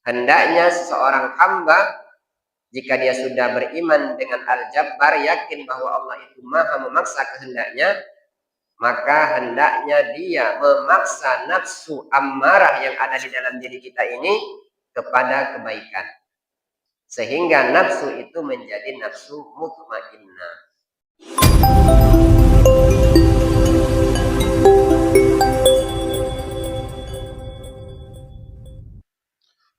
Hendaknya seseorang hamba jika dia sudah beriman dengan Al-Jabbar, yakin bahwa Allah itu maha memaksa kehendaknya, maka hendaknya dia memaksa nafsu ammarah yang ada di dalam diri kita ini kepada kebaikan. Sehingga nafsu itu menjadi nafsu mutmainnah.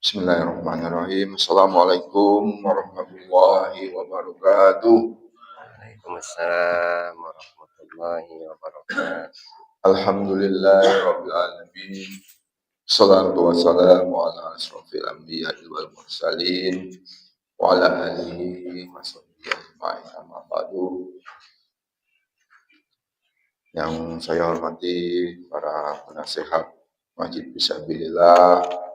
Bismillahirrahmanirrahim. Assalamualaikum warahmatullahi wabarakatuh. Waalaikumsalam warahmatullahi wabarakatuh. Alhamdulillahirabbil alamin. Shalatu wassalamu ala asrofil anbiya'i wal mursalin wa ala alihi wa sahbihi ajma'in amma ba'du. Yang saya hormati para penasehat Masjid Fisabilillah,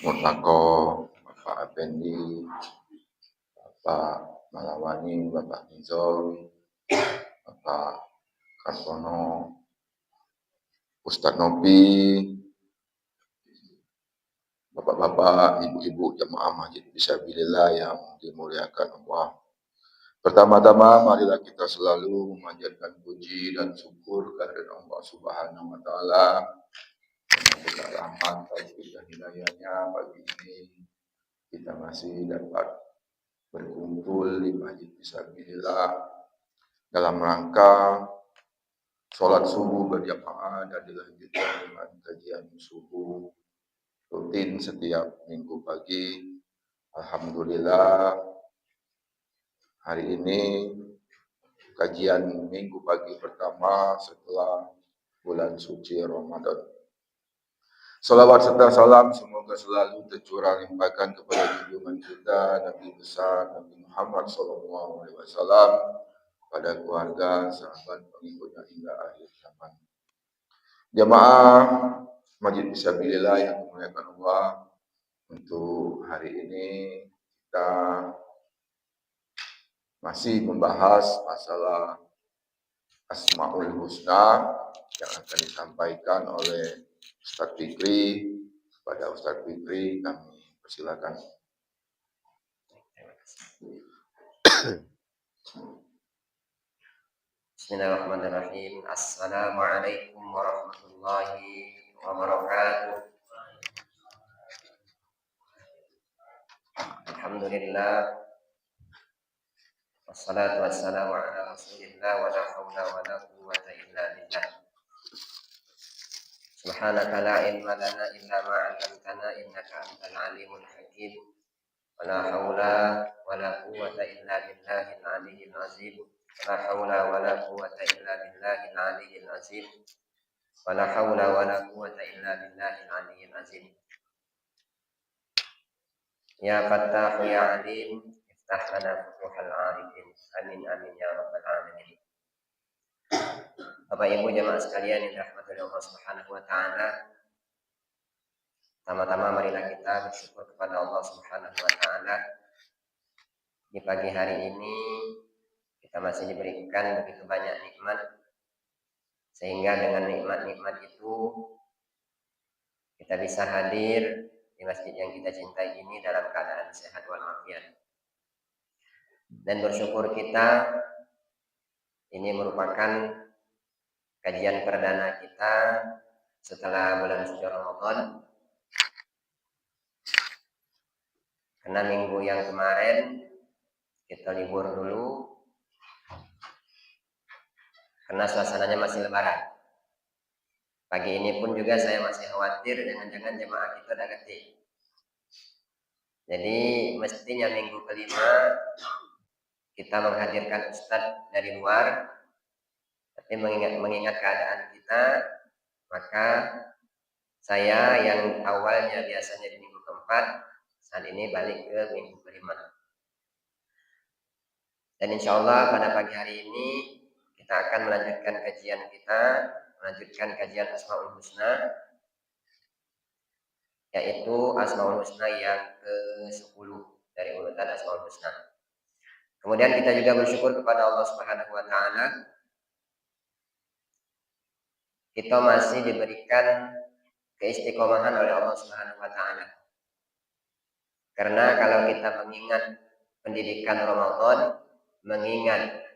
Mutako, Bapak Effendi, Bapak Malawani, Bapak Nizam, Bapak Kartono, Ustadz Nopi, Bapak-bapak, ibu-ibu jemaah Masjid Fisabilillah yang dimuliakan Allah. Pertama-tama marilah kita selalu memanjatkan puji dan syukur kehadirat Allah Subhanahu wa taala dengan rahmat, taufik dan hidayahnya. Pagi ini kita masih dapat berkumpul di Masjid Fisabilillah dalam rangka sholat subuh berjamaah dan dilanjutkan dengan kajian subuh rutin setiap minggu pagi. Alhamdulillah, hari ini kajian minggu pagi pertama setelah bulan suci Ramadan. Salawat serta salam semoga selalu tercurah limpahkan kepada junjungan kita Nabi besar Nabi Muhammad SAW, pada keluarga, sahabat, pengikutnya hingga akhir zaman. Jamaah Masjid Fisabilillah yang dimuliakan Allah, untuk hari ini kita masih membahas masalah Asmaul Husna yang akan disampaikan oleh Ustadz Fikri. Kepada Ustadz Fikri kami persilakan. Bismillahirrahmanirrahim. Assalamualaikum warahmatullahi wabarakatuh. Alhamdulillah. Wassalatu wassalamu ala rasulillah wa la hawla wa la quwwata illa billah. Subhanaka la ilma lana illa ma 'allamtana innaka antal alimul hakim. Wa la hawla wa la quwwata illa billahil aliyyil azim. Wa la hawla wa la quwwata illa billahil aliyyil azim. Wa la hawla wa la quwwata illa billahil aliyyil azim. Ya Fattahu ya Alim, iftah lana futuhal arifin. Amin amin ya rabbal alamin. Bapak Ibu jemaah sekalian yang dirahmati Allah Subhanahu wa taala. Pertama-tama marilah kita bersyukur kepada Allah Subhanahu wa taala. Di pagi hari ini kita masih diberikan begitu banyak nikmat, sehingga dengan nikmat-nikmat itu kita bisa hadir di masjid yang kita cintai ini dalam keadaan sehat walafiat. Dan bersyukur kita, ini merupakan kajian perdana kita setelah bulan suci Ramadan. Karena minggu yang kemarin kita libur dulu karena suasananya masih lebaran. Pagi ini pun juga saya masih khawatir jangan-jangan jemaah kita udah gede. Jadi mestinya minggu kelima kita menghadirkan ustadz dari luar, tapi mengingat keadaan kita, maka saya yang awalnya biasanya di minggu keempat, saat ini balik ke minggu kelima. Dan insya Allah pada pagi hari ini kita akan melanjutkan kajian kita, melanjutkan kajian Asmaul Husna, yaitu Asmaul Husna yang ke-10 dari urutan Asmaul Husna. Kemudian kita juga bersyukur kepada Allah Subhanahu wa taala kita masih diberikan keistiqomahan oleh Allah Subhanahu wa taala. Karena kalau kita mengingat pendidikan Ramadan, mengingat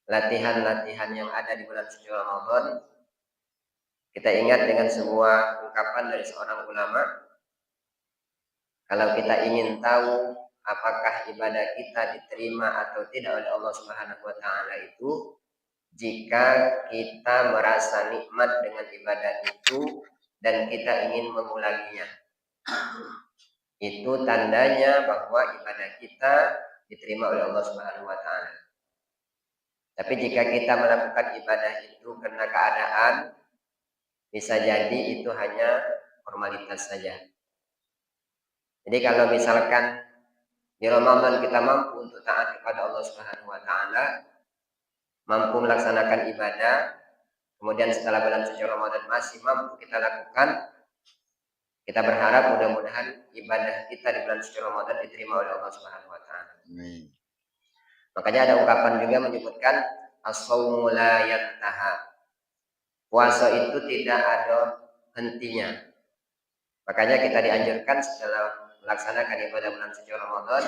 latihan-latihan yang ada di bulan suci Ramadan, kita ingat dengan sebuah ungkapan dari seorang ulama, kalau kita ingin tahu apakah ibadah kita diterima atau tidak oleh Allah Subhanahu wa taala itu, jika kita merasa nikmat dengan ibadah itu dan kita ingin mengulanginya. Itu tandanya bahwa ibadah kita diterima oleh Allah Subhanahu wa taala. Tapi jika kita melakukan ibadah itu karena keadaan, bisa jadi itu hanya formalitas saja. Jadi kalau misalkan di Ramadan kita mampu untuk taat kepada Allah Subhanahu wa taala, mampu melaksanakan ibadah, kemudian setelah bulan suci Ramadan masih mampu kita lakukan, kita berharap mudah-mudahan ibadah kita di bulan suci Ramadan diterima oleh Allah Subhanahu wa taala. Makanya ada ungkapan juga menyebutkan as-shaumu la yantaha. Puasa itu tidak ada hentinya. Makanya kita dianjurkan setelah melaksanakan ibadah bulan suci Ramadan,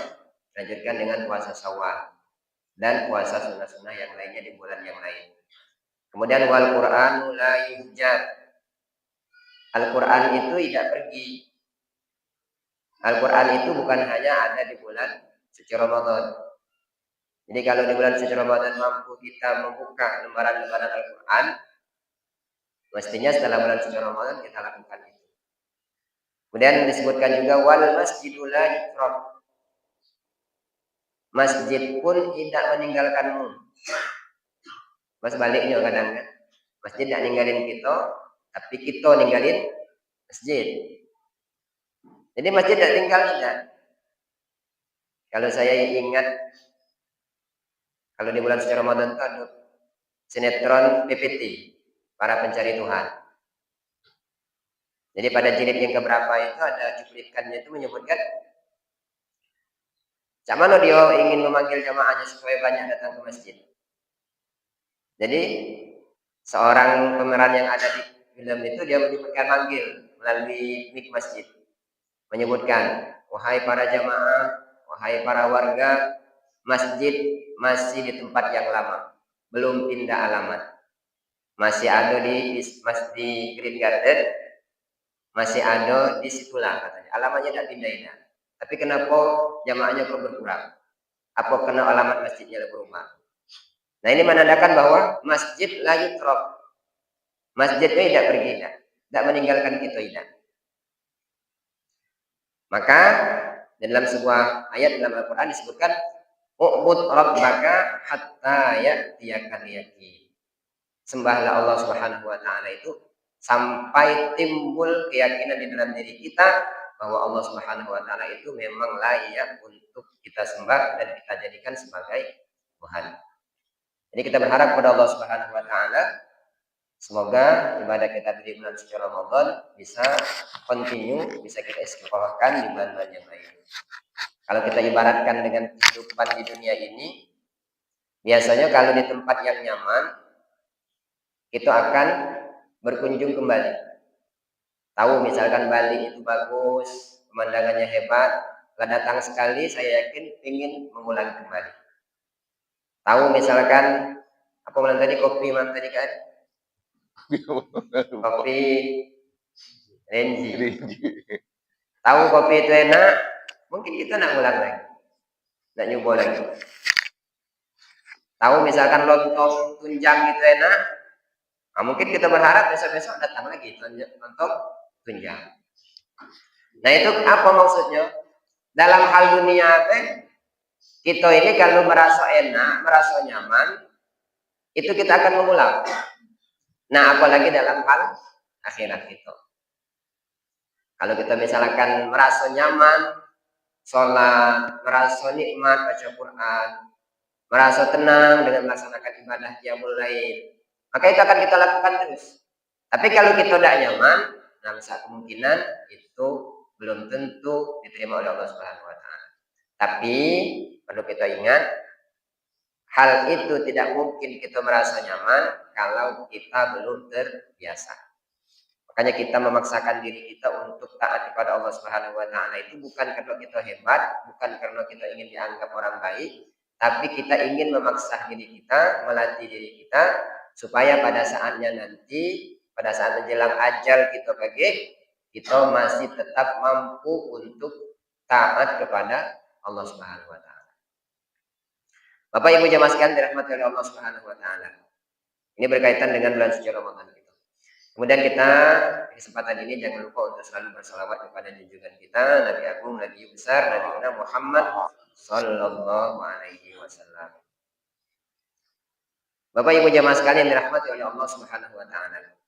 dianjurkan dengan puasa Syawal dan puasa sunnah-sunnah yang lainnya di bulan yang lain. Kemudian wal Qur'anu la yuhjar. Al-Quran itu tidak pergi. Al-Quran itu bukan hanya ada di bulan suci Ramadan. Jadi kalau di bulan suci Ramadan mampu kita membuka lembaran-lembaran Al-Quran, mestinya setelah bulan suci Ramadan kita lakukan itu. Kemudian disebutkan juga wal masjidul la yutrab. Masjid pun tidak meninggalkanmu. Mas baliknya kadang kan. Masjid tidak ninggalin kita, tapi kita ninggalin masjid. Jadi masjid tidak tinggal tidak. Kalau saya ingat, kalau di bulan suci Ramadan itu ada sinetron PPT, para pencari Tuhan. Jadi pada jilid yang keberapa itu ada cuplikannya itu menyebutkan, cak mana dia ingin memanggil jamaahnya supaya banyak datang ke masjid. Jadi seorang pemeran yang ada di film itu dia menyebutkan manggil melalui mik masjid, menyebutkan, wahai para jamaah, wahai para warga, masjid masih di tempat yang lama, belum pindah alamat, masih ada di Green Garden, masih ada di situlah katanya, alamatnya tidak pindah-pindah. Tapi kenapa jamaahnya kok berkurang? Apa kena alamat masjidnya berubah? Nah ini menandakan bahwa masjid la yutrab. Masjid itu tidak pergi, tidak meninggalkan kita tidak. Maka dalam sebuah ayat dalam Al-Quran disebutkan, u'bud rabbaka hatta ya'tiyakal yaqin. Sembahlah Allah Subhanahu wa taala itu sampai timbul keyakinan di dalam diri kita bahwa Allah Subhanahu wa taala itu memang layak untuk kita sembah dan kita jadikan sebagai Tuhan. Jadi kita berharap kepada Allah Subhanahu wa taala semoga ibadah kita di bulan suci Ramadan bisa continue, bisa kita istiqomahkan di bulan-bulan yang lain. Kalau kita ibaratkan dengan kehidupan di dunia ini, biasanya kalau di tempat yang nyaman, itu akan berkunjung kembali. Tahu misalkan Bali itu bagus, pemandangannya hebat, kalau datang sekali saya yakin ingin mengulang kembali. Tahu misalkan apa malam tadi kopi malam tadi kan? Kopi Renji. Tahu kopi itu enak, mungkin kita nak ulang lagi, nak nyoba lagi. Tahu misalkan lontong tunjang itu enak, nah, mungkin kita berharap besok-besok datang lagi lontong tunjang. Nah itu apa maksudnya? Dalam hal dunia kita ini kalau merasa enak, merasa nyaman, itu kita akan mengulang. Nah apalagi dalam hal akhirat kita. Kalau kita misalkan merasa nyaman, sholat, merasa nikmat baca Quran, merasa tenang dengan melaksanakan ibadah qiyamul lail, maka itu akan kita lakukan terus. Tapi kalau kita tidak nyaman, nah besar kemungkinan itu belum tentu diterima oleh Allah Subhanahu wa taala. Tapi perlu kita ingat, hal itu tidak mungkin kita merasa nyaman kalau kita belum terbiasa. Makanya kita memaksakan diri kita untuk taat kepada Allah Subhanahu wa taala itu bukan karena kita hebat, bukan karena kita ingin dianggap orang baik, tapi kita ingin memaksa diri kita, melatih diri kita supaya pada saatnya nanti, pada saat menjelang ajal kita kita masih tetap mampu untuk taat kepada Allah Subhanahu wa taala. Bapak Ibu jamaah sekalian dirahmati oleh Allah Subhanahu wa taala. Ini berkaitan dengan bulan suci Ramadan kita. Kemudian kita kesempatan ini jangan lupa untuk selalu bersalawat kepada junjungan kita Nabi Agung, Nabi besar, Nabi Muhammad sallallahu alaihi wasallam. Bapak Ibu jamaah sekalian dirahmati oleh Allah Subhanahu wa taala.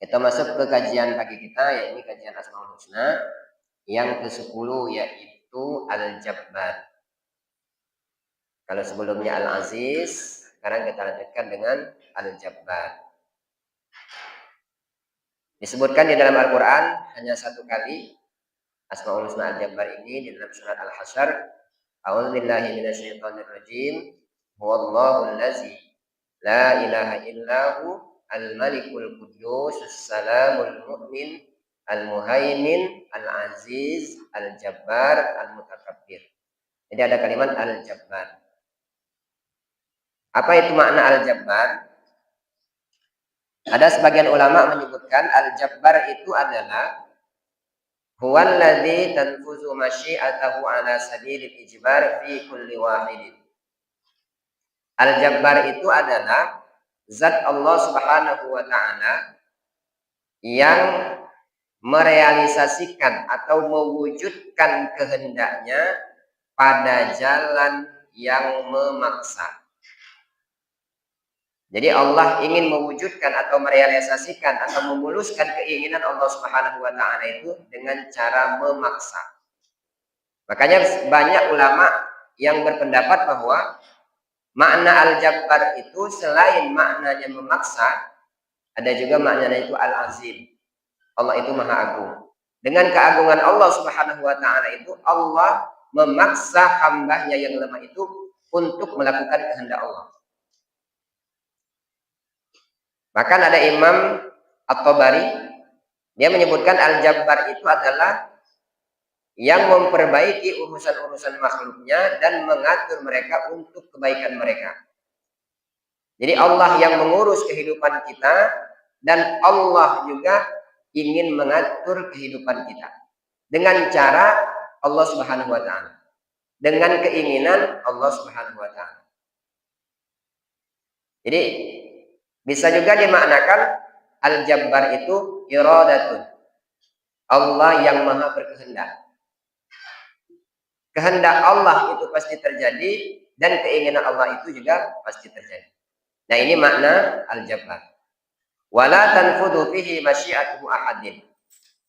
Kita masuk ke kajian pagi kita, yaitu kajian Asmaul Husna yang ke-10, yaitu Al-Jabbar. Kalau sebelumnya Al-Aziz, sekarang kita lanjutkan dengan Al-Jabbar. Disebutkan di dalam Al-Quran hanya satu kali Asmaul Husna Al-Jabbar ini di dalam surat Al-Hasyr. A'udzubillahi minasyaitonirrajim. Huwallahu allazi la ilaha illahu al-malikul quddus as-salamul mu'min al-muhaimin al-aziz al-jabbar al-mutakabbir. Jadi ada kalimat Al-Jabbar. Apa itu makna Al-Jabbar? Ada sebagian ulama menyebutkan Al-Jabbar itu adalah huwallazi tanfuzu masyi'atahu ala sabilil ijbar fi kulli wahidin. Al-Jabbar itu adalah zat Allah Subhanahu wa taala yang merealisasikan atau mewujudkan kehendaknya pada jalan yang memaksa. Jadi Allah ingin mewujudkan atau merealisasikan atau memuluskan keinginan Allah Subhanahu wa taala itu dengan cara memaksa. Makanya banyak ulama yang berpendapat bahwa makna Al-Jabbar itu selain maknanya memaksa, ada juga maknanya itu Al-Azim. Allah itu Maha Agung. Dengan keagungan Allah Subhanahu wa taala itu Allah memaksa hambanya yang lemah itu untuk melakukan kehendak Allah. Bahkan ada Imam At-Tabari, dia menyebutkan Al-Jabbar itu adalah yang memperbaiki urusan-urusan makhluknya dan mengatur mereka untuk kebaikan mereka. Jadi Allah yang mengurus kehidupan kita dan Allah juga ingin mengatur kehidupan kita dengan cara Allah Subhanahu wa taala, dengan keinginan Allah Subhanahu wa taala. Jadi bisa juga dimaknakan Al-Jabbar itu iradatun. Allah yang maha berkehendak. Kehendak Allah itu pasti terjadi dan keinginan Allah itu juga pasti terjadi. Nah, ini makna Al-Jabbar. Wala tanfudu fihi masyiatuhu ahadin.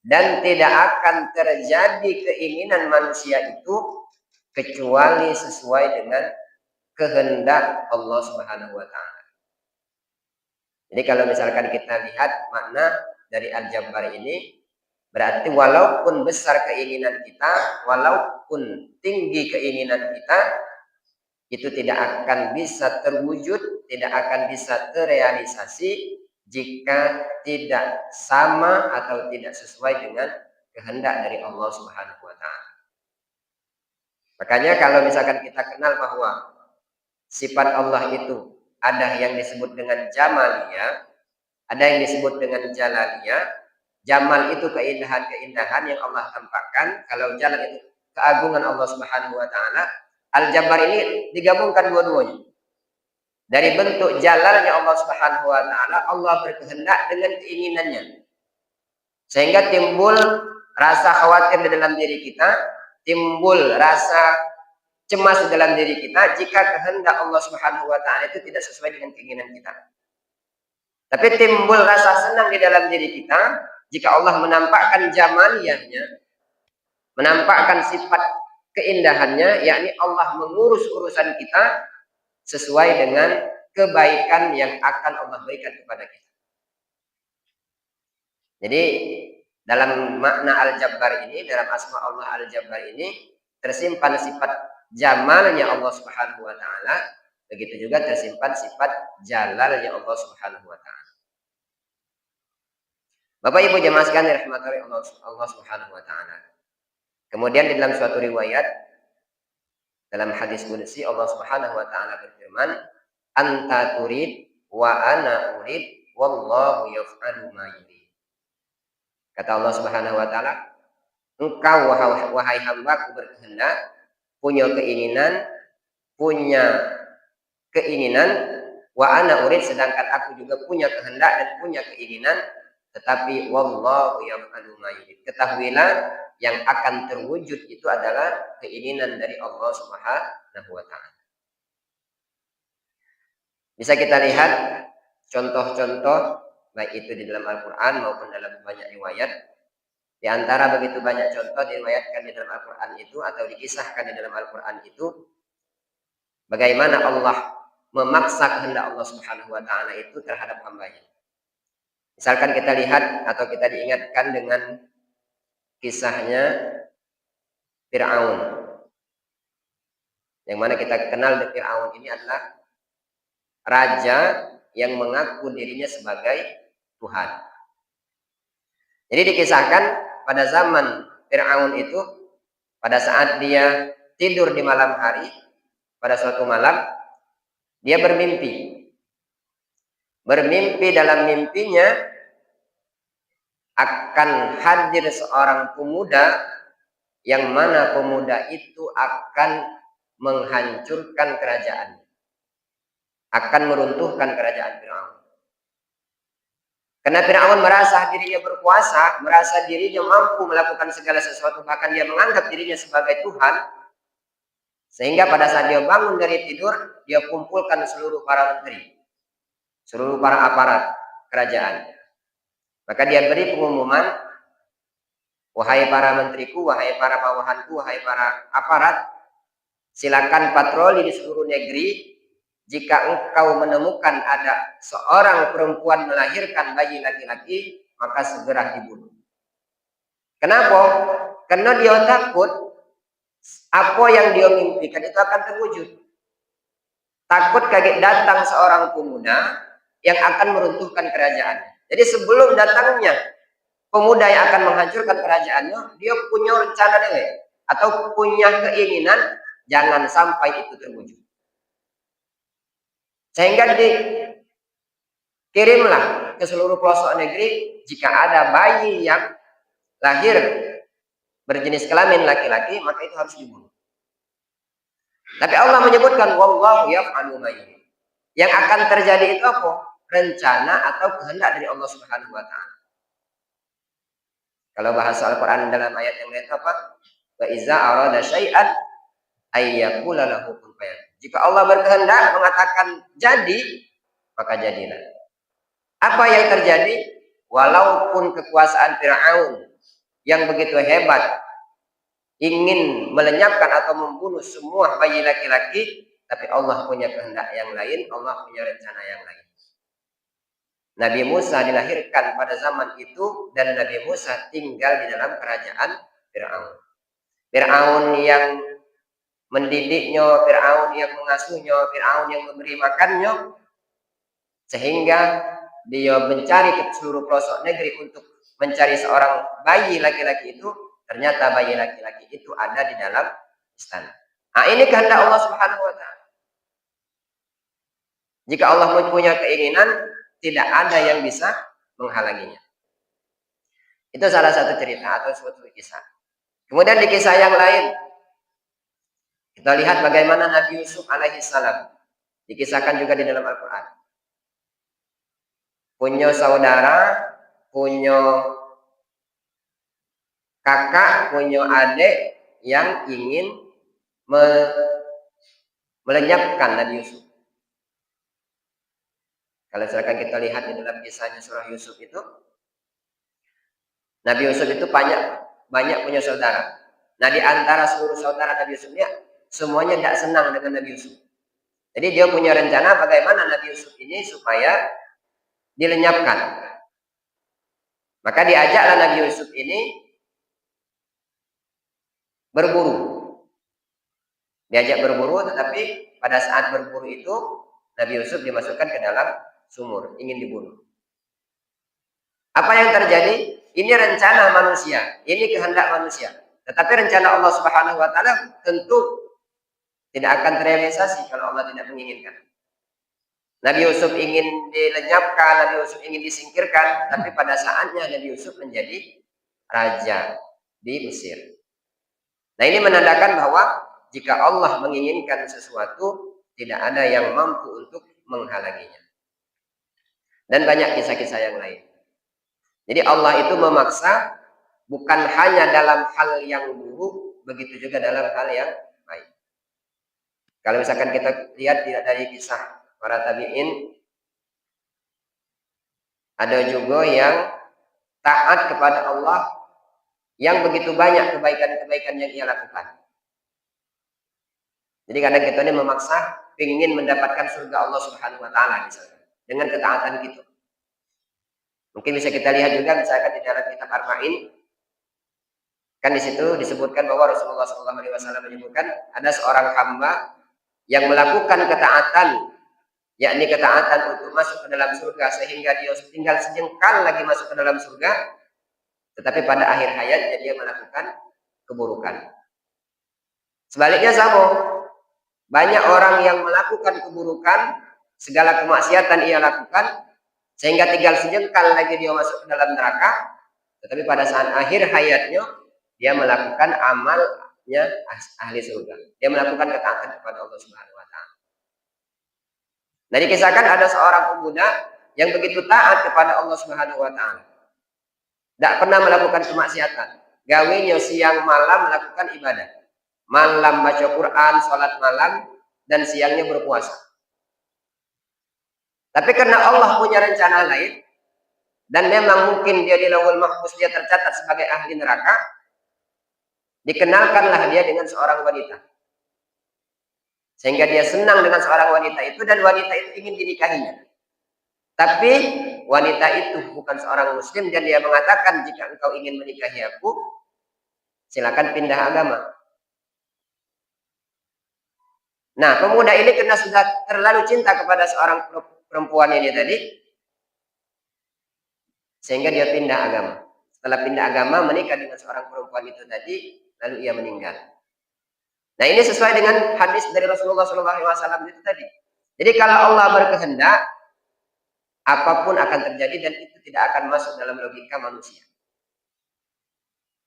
Dan tidak akan terjadi keinginan manusia itu kecuali sesuai dengan kehendak Allah Subhanahu wa taala. Jadi kalau misalkan kita lihat makna dari Al-Jabbar ini, berarti walaupun besar keinginan kita, walaupun tinggi keinginan kita, itu tidak akan bisa terwujud, tidak akan bisa terrealisasi jika tidak sama atau tidak sesuai dengan kehendak dari Allah Subhanahu wa taala. Makanya kalau misalkan kita kenal bahwa sifat Allah itu ada yang disebut dengan Jamaliyah, ada yang disebut dengan Jalaliyah. Jamal itu keindahan-keindahan yang Allah tampakkan. Kalau Jalal itu keagungan Allah Subhanahu wa taala. Al-Jabbar ini digabungkan dua-duanya. Dari bentuk jalalnya Allah Subhanahu wa taala, Allah berkehendak dengan keinginannya. Sehingga timbul rasa khawatir di dalam diri kita, timbul rasa cemas di dalam diri kita jika kehendak Allah Subhanahu wa taala itu tidak sesuai dengan keinginan kita. Tapi timbul rasa senang di dalam diri kita jika Allah menampakkan jamaliyahnya, menampakkan sifat keindahannya, yakni Allah mengurus urusan kita sesuai dengan kebaikan yang akan Allah berikan kepada kita. Jadi dalam makna Al-Jabbar ini, dalam asma Allah Al-Jabbar ini tersimpan sifat jamalnya Allah Subhanahu wa taala, begitu juga tersimpan sifat jalalnya Allah Subhanahu wa taala. Bapak Ibu jemaah sekalian dirahmati Allah Subhanahu wa taala. Kemudian di dalam suatu riwayat dalam hadis qudsi Allah Subhanahu wa taala berfirman, "Anta turid wa ana urid wallahu yaf'alu ma yurid." Kata Allah Subhanahu wa taala, "Engkau wahai hambaku berkehendak, punya keinginan wa ana urid, sedangkan aku juga punya kehendak dan punya keinginan, tetapi wallahu yaf'alu ma yurid." Ketahuilah yang akan terwujud itu adalah keinginan dari Allah Subhanahu wa taala. Bisa kita lihat contoh-contoh baik itu di dalam Al-Qur'an maupun dalam banyak riwayat. Di antara begitu banyak contoh diriwayatkan di dalam Al-Qur'an itu atau dikisahkan di dalam Al-Qur'an itu bagaimana Allah memaksa kehendak Allah Subhanahu wa taala itu terhadap hambanya. Misalkan kita lihat atau kita diingatkan dengan kisahnya Fir'aun. Yang mana kita kenal Fir'aun ini adalah raja yang mengaku dirinya sebagai Tuhan. Jadi dikisahkan pada zaman Fir'aun itu, pada saat dia tidur di malam hari, pada suatu malam dia bermimpi. Bermimpi, dalam mimpinya akan hadir seorang pemuda yang mana pemuda itu akan menghancurkan kerajaan, akan meruntuhkan kerajaan Fir'aun. Karena Fir'aun merasa dirinya berkuasa, merasa dirinya mampu melakukan segala sesuatu, bahkan dia menganggap dirinya sebagai Tuhan, sehingga pada saat dia bangun dari tidur, dia kumpulkan seluruh para menteri, seluruh para aparat kerajaan. Maka dia beri pengumuman, "Wahai para menteriku, wahai para bawahanku, wahai para aparat, silakan patroli di seluruh negeri. Jika engkau menemukan ada seorang perempuan melahirkan bayi laki-laki, maka segera dibunuh." Kenapa? Karena dia takut apa yang dia mimpikan itu akan terwujud. Takut kaget datang seorang pemuda yang akan meruntuhkan kerajaan. Jadi sebelum datangnya pemuda yang akan menghancurkan kerajaannya, dia punya rencana deh, atau punya keinginan jangan sampai itu terwujud. Sehingga dikirimlah ke seluruh pelosok negeri, jika ada bayi yang lahir berjenis kelamin laki-laki, maka itu harus dibunuh. Tapi Allah menyebutkan wallahu yaf'alu ma yurid. Yang akan terjadi itu apa? Rencana atau kehendak dari Allah Subhanahu wa taala. Kalau bahasa Al-Qur'an dalam ayat yang lain apa? Wa iza arada syai'an ayyakula lahu kun fayakun. Jika Allah berkehendak mengatakan jadi, maka jadilah. Apa yang terjadi? Walaupun kekuasaan Fir'aun yang begitu hebat ingin melenyapkan atau membunuh semua bayi laki-laki, tapi Allah punya kehendak yang lain, Allah punya rencana yang lain. Nabi Musa dilahirkan pada zaman itu dan Nabi Musa tinggal di dalam kerajaan Fir'aun. Fir'aun yang mendidiknya, Fir'aun yang mengasuhnya, Fir'aun yang memberi makannya, sehingga dia mencari ke seluruh pelosok negeri untuk mencari seorang bayi laki-laki itu. Ternyata bayi laki-laki itu ada di dalam istana. Nah, ini kehendak Allah Subhanahu wa taala. Jika Allah punya keinginan, tidak ada yang bisa menghalanginya. Itu salah satu cerita atau suatu kisah. Kemudian di kisah yang lain, kita lihat bagaimana Nabi Yusuf alaihissalam dikisahkan juga di dalam Al-Quran. Punya saudara, punya kakak, punya adik yang ingin melenyapkan Nabi Yusuf. Kalau silakan kita lihat di dalam kisahnya surah Yusuf itu, Nabi Yusuf itu banyak punya saudara. Nah, di antara seluruh saudara Nabi Yusuf ini semuanya tidak senang dengan Nabi Yusuf. Jadi dia punya rencana bagaimana Nabi Yusuf ini supaya dilenyapkan. Maka diajaklah Nabi Yusuf ini berburu. Diajak berburu, tetapi pada saat berburu itu Nabi Yusuf dimasukkan ke dalam sumur, ingin dibunuh. Apa yang terjadi? Ini rencana manusia, ini kehendak manusia. Tetapi rencana Allah Subhanahu wa taala tentu tidak akan terrealisasi kalau Allah tidak menginginkan. Nabi Yusuf ingin dilenyapkan, Nabi Yusuf ingin disingkirkan, tapi pada saatnya Nabi Yusuf menjadi raja di Mesir. Nah, ini menandakan bahwa jika Allah menginginkan sesuatu, tidak ada yang mampu untuk menghalanginya. Dan banyak kisah-kisah yang lain. Jadi Allah itu memaksa bukan hanya dalam hal yang buruk, begitu juga dalam hal yang baik. Kalau misalkan kita lihat dari kisah para tabi'in, ada juga yang taat kepada Allah yang begitu banyak kebaikan-kebaikan yang ia lakukan. Jadi kadang kita ini memaksa ingin mendapatkan surga Allah Subhanahu wa taala misalnya dengan ketaatan kita. Mungkin bisa kita lihat juga misalkan di dalam kitab Arba'in, kan di situ disebutkan bahwa Rasulullah SAW menyebutkan ada seorang hamba yang melakukan ketaatan, yakni ketaatan untuk masuk ke dalam surga sehingga dia tinggal sejengkal lagi masuk ke dalam surga, tetapi pada akhir hayatnya dia melakukan keburukan. Sebaliknya sama, banyak orang yang melakukan keburukan, segala kemaksiatan ia lakukan, sehingga tinggal sejengkal lagi dia masuk ke dalam neraka, tetapi pada saat akhir hayatnya dia melakukan amalnya ahli surga. Dia melakukan ketaatan kepada Allah Subhanahu wa taala. Nah, dikisahkan ada seorang pemuda yang begitu taat kepada Allah Subhanahu wa taala. Tidak pernah melakukan kemaksiatan. Gawenya siang malam melakukan ibadah. Malam baca Quran, sholat malam, dan siangnya berpuasa. Tapi karena Allah punya rencana lain, dan memang mungkin dia di Lauhul Mahfuz dia tercatat sebagai ahli neraka, dikenalkanlah dia dengan seorang wanita. Sehingga dia senang dengan seorang wanita itu, dan wanita itu ingin dinikahinya. Tapi wanita itu bukan seorang muslim, dan dia mengatakan, jika engkau ingin menikahi aku, silakan pindah agama. Nah, pemuda ini karena sudah terlalu cinta kepada seorang perempuan ini tadi, sehingga dia pindah agama. Setelah pindah agama, menikah dengan seorang perempuan itu tadi, lalu ia meninggal. Nah, ini sesuai dengan hadis dari Rasulullah SAW itu tadi. Jadi kalau Allah berkehendak, apapun akan terjadi dan itu tidak akan masuk dalam logika manusia.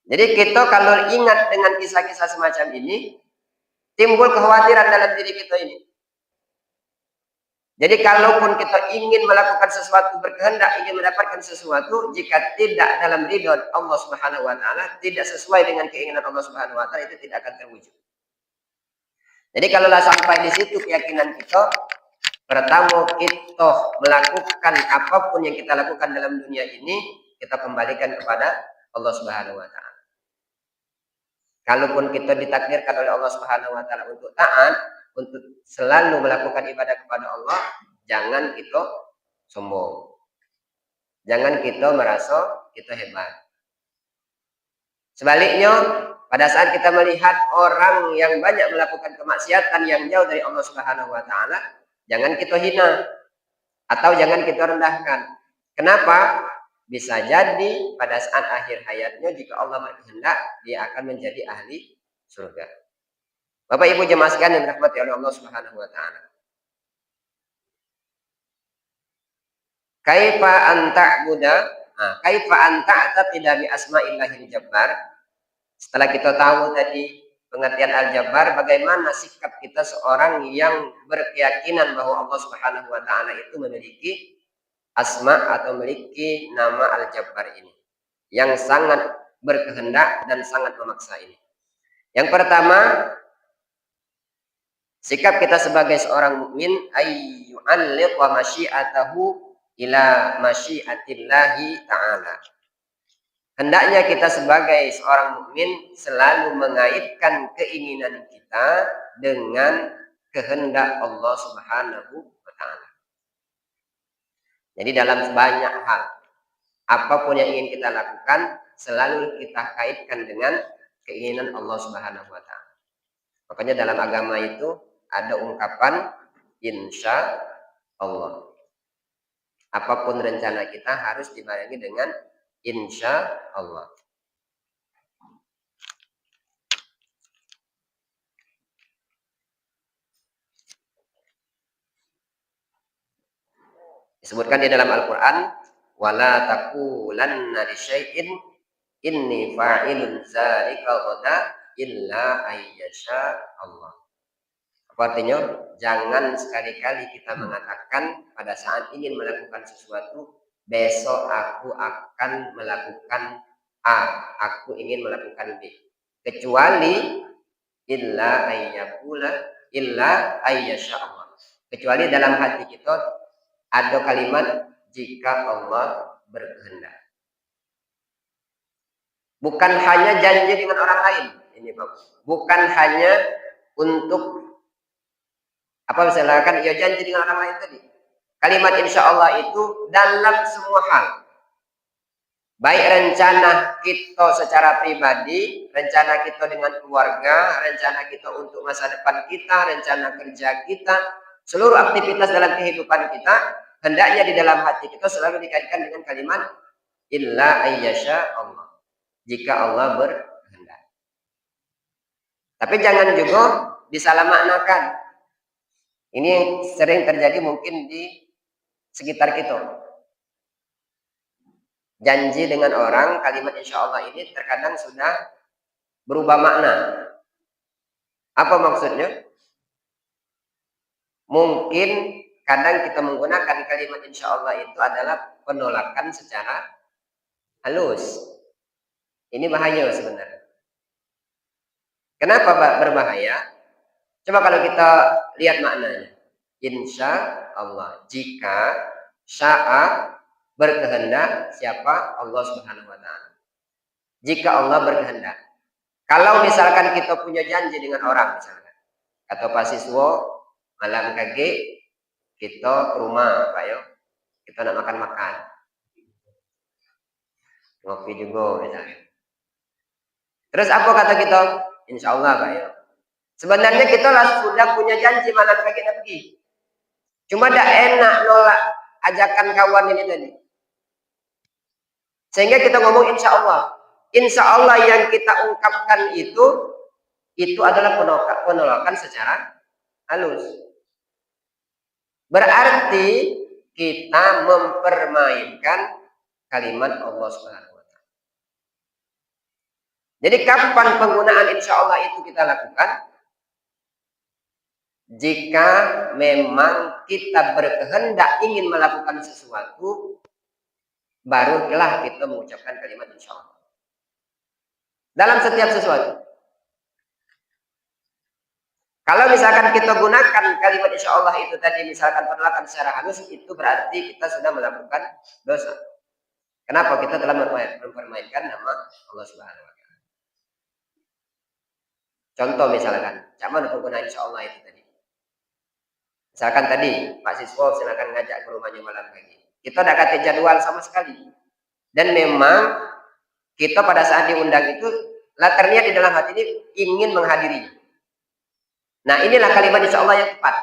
Jadi kita kalau ingat dengan kisah-kisah semacam ini, timbul kekhawatiran dalam diri kita ini. Jadi kalaupun kita ingin melakukan sesuatu, berkehendak ingin mendapatkan sesuatu, jika tidak dalam ridho Allah Subhanahu wa taala, tidak sesuai dengan keinginan Allah Subhanahu wa taala, itu tidak akan terwujud. Jadi kalaulah sampai di situ keyakinan kita, pertama kita melakukan apapun yang kita lakukan dalam dunia ini, kita kembalikan kepada Allah Subhanahu wa taala. Kalaupun kita ditakdirkan oleh Allah Subhanahu wa taala untuk taat, untuk selalu melakukan ibadah kepada Allah, jangan kita sombong. Jangan kita merasa kita hebat. Sebaliknya, pada saat kita melihat orang yang banyak melakukan kemaksiatan yang jauh dari Allah Subhanahu wa taala, jangan kita hina atau jangan kita rendahkan. Kenapa? Bisa jadi pada saat akhir hayatnya, jika Allah berkehendak, dia akan menjadi ahli surga. Bapak Ibu jemaah sekalian yang dirahmati oleh Allah Subhanahu wa taala. Kaifa anta bi asma'illahil jabbar. Setelah kita tahu tadi pengertian al-jabbar, bagaimana sikap kita seorang yang berkeyakinan bahwa Allah Subhanahu wa taala itu memiliki asma atau memiliki nama al-jabbar ini, yang sangat berkehendak dan sangat memaksa ini. Yang pertama, sikap kita sebagai seorang mukmin ayyu'alliq wa masyiatahu ila masyiatillahi ta'ala. Hendaknya kita sebagai seorang mukmin selalu mengaitkan keinginan kita dengan kehendak Allah Subhanahu wa taala. Jadi dalam banyak hal, apapun yang ingin kita lakukan, selalu kita kaitkan dengan keinginan Allah Subhanahu wa taala. Makanya dalam agama itu ada ungkapan insya Allah. Apapun rencana kita harus dibarengi dengan insya Allah. Disebutkan di dalam Al-Quran, wala taqulanna li syai'in inni fa'ilun dzalika ghadan illa ayyasha Allah. Apa artinya? Jangan sekali-kali kita mengatakan pada saat ingin melakukan sesuatu, besok aku akan melakukan A, aku ingin melakukan B. Kecuali illa ayyasha Allah. Kecuali dalam hati kita ada kalimat jika Allah berkehendak. Bukan hanya janji dengan orang lain, ini bagus. Bukan hanya untuk misalkan ia janji dengan orang lain tadi. Kalimat insya Allah itu dalam semua hal. Baik rencana kita secara pribadi, rencana kita dengan keluarga, rencana kita untuk masa depan kita, rencana kerja kita, seluruh aktivitas dalam kehidupan kita, hendaknya di dalam hati kita selalu dikaitkan dengan kalimat illa ayyasha Allah. Jika Allah berkehendak. Tapi jangan juga disalahmaknakan. Ini sering terjadi mungkin di sekitar kita. Janji dengan orang, kalimat insya Allah ini terkadang sudah berubah makna. Apa maksudnya? Mungkin kadang kita menggunakan kalimat insya Allah itu adalah penolakan secara halus. Ini bahaya sebenarnya. Kenapa berbahaya? Coba kalau kita lihat maknanya. Insya Allah. Jika sya'a berkehendak siapa? Allah Subhanahu wa ta'ala. Jika Allah berkehendak. Kalau misalkan kita punya janji dengan orang misalkan. Atau mahasiswa malam kaki kita ke rumah Pak yo. Kita nak makan-makan. Ngopi juga misalnya. Terus apa kata kita? Insya Allah Pak yo. Sebenarnya kita sudah punya janji malam kaki nak pergi. Cuma dah enak nolak ajakan kawan ini tadi. Sehingga kita ngomong insya Allah. Insya Allah yang kita ungkapkan itu adalah penolakan secara halus. Berarti kita mempermainkan kalimat Allah Subhanahu wa ta'ala. Jadi kapan penggunaan insya Allah itu kita lakukan? Jika memang kita berkehendak ingin melakukan sesuatu, barulah kita mengucapkan kalimat insya Allah. Dalam setiap sesuatu. Kalau misalkan kita gunakan kalimat insya Allah itu tadi misalkan penolakan secara halus, itu berarti kita sudah melakukan dosa. Kenapa? Kita telah mempermainkan nama Allah Subhanahu wa ta'ala. Contoh misalkan, cak mana penggunaan insya Allah itu tadi. Misalkan tadi, Pak Siswo silakan ngajak ke rumahnya malam pagi. Kita tidak kata jadwal sama sekali. Dan memang kita pada saat diundang itu, latarnya di dalam hati ini ingin menghadiri. Nah inilah kalimat insya Allah yang tepat.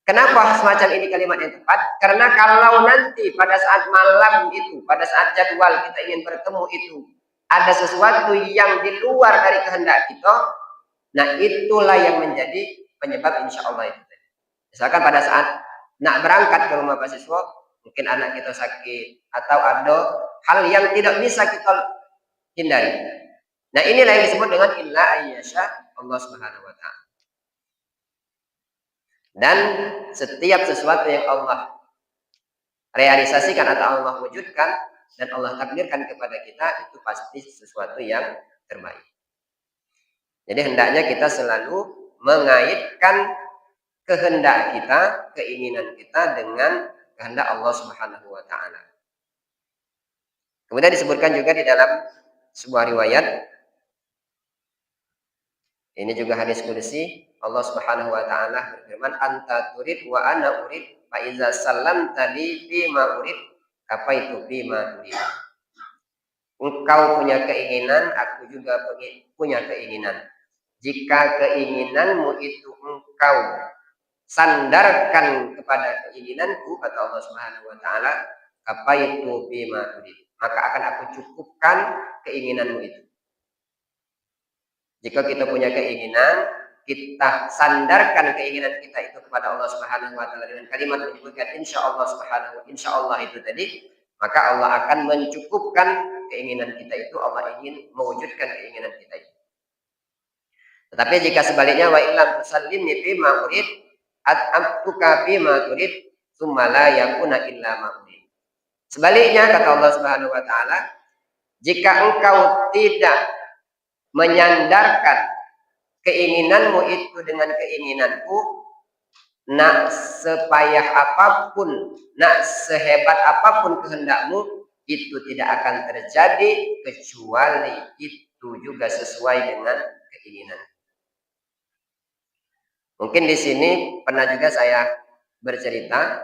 Kenapa semacam ini kalimat yang tepat? Karena kalau nanti pada saat malam itu, pada saat jadwal kita ingin bertemu itu, ada sesuatu yang di luar dari kehendak kita, nah itulah yang menjadi penyebab insya Allah itu. Misalkan pada saat nak berangkat ke rumah Pak Siswo, mungkin anak kita sakit, atau ada hal yang tidak bisa kita hindari. Nah inilah yang disebut dengan illa ayyasha Allah Subhanahu wa ta'ala. Dan setiap sesuatu yang Allah realisasikan atau Allah wujudkan dan Allah takdirkan kepada kita, itu pasti sesuatu yang terbaik. Jadi hendaknya kita selalu mengaitkan kehendak kita, keinginan kita dengan kehendak Allah Subhanahu wa ta'ala. Kemudian disebutkan juga di dalam sebuah riwayat, ini juga hadis qudsi, Allah Subhanahu wa ta'ala berfirman, anta turid wa ana urid, fa iza sallamta li bima urid, apa itu bima urid. Engkau punya keinginan, aku juga punya keinginan. jika keinginanmu itu engkau sandarkan kepada keinginanku, kata Allah Subhanahu wa taala, kafaitu bima turid, maka akan aku cukupkan keinginanmu itu. Jika kita punya keinginan, kita sandarkan keinginan kita itu kepada Allah Subhanahu wa taala dengan kalimat menyebutkan insya Allah itu tadi, maka Allah akan mencukupkan keinginan kita itu. Allah ingin mewujudkan keinginan kita itu. Tetapi jika sebaliknya, wa illam tusallimni fima urid at'amtuka fima turid tsumma la yakuna illa ma urid. Sebaliknya, kata Allah Subhanahu wa taala, jika engkau tidak menyandarkan keinginanmu itu dengan keinginanku, nak sepayah apapun, nak sehebat apapun kehendakmu, itu tidak akan terjadi kecuali itu juga sesuai dengan keinginan. Mungkin di sini pernah juga saya bercerita,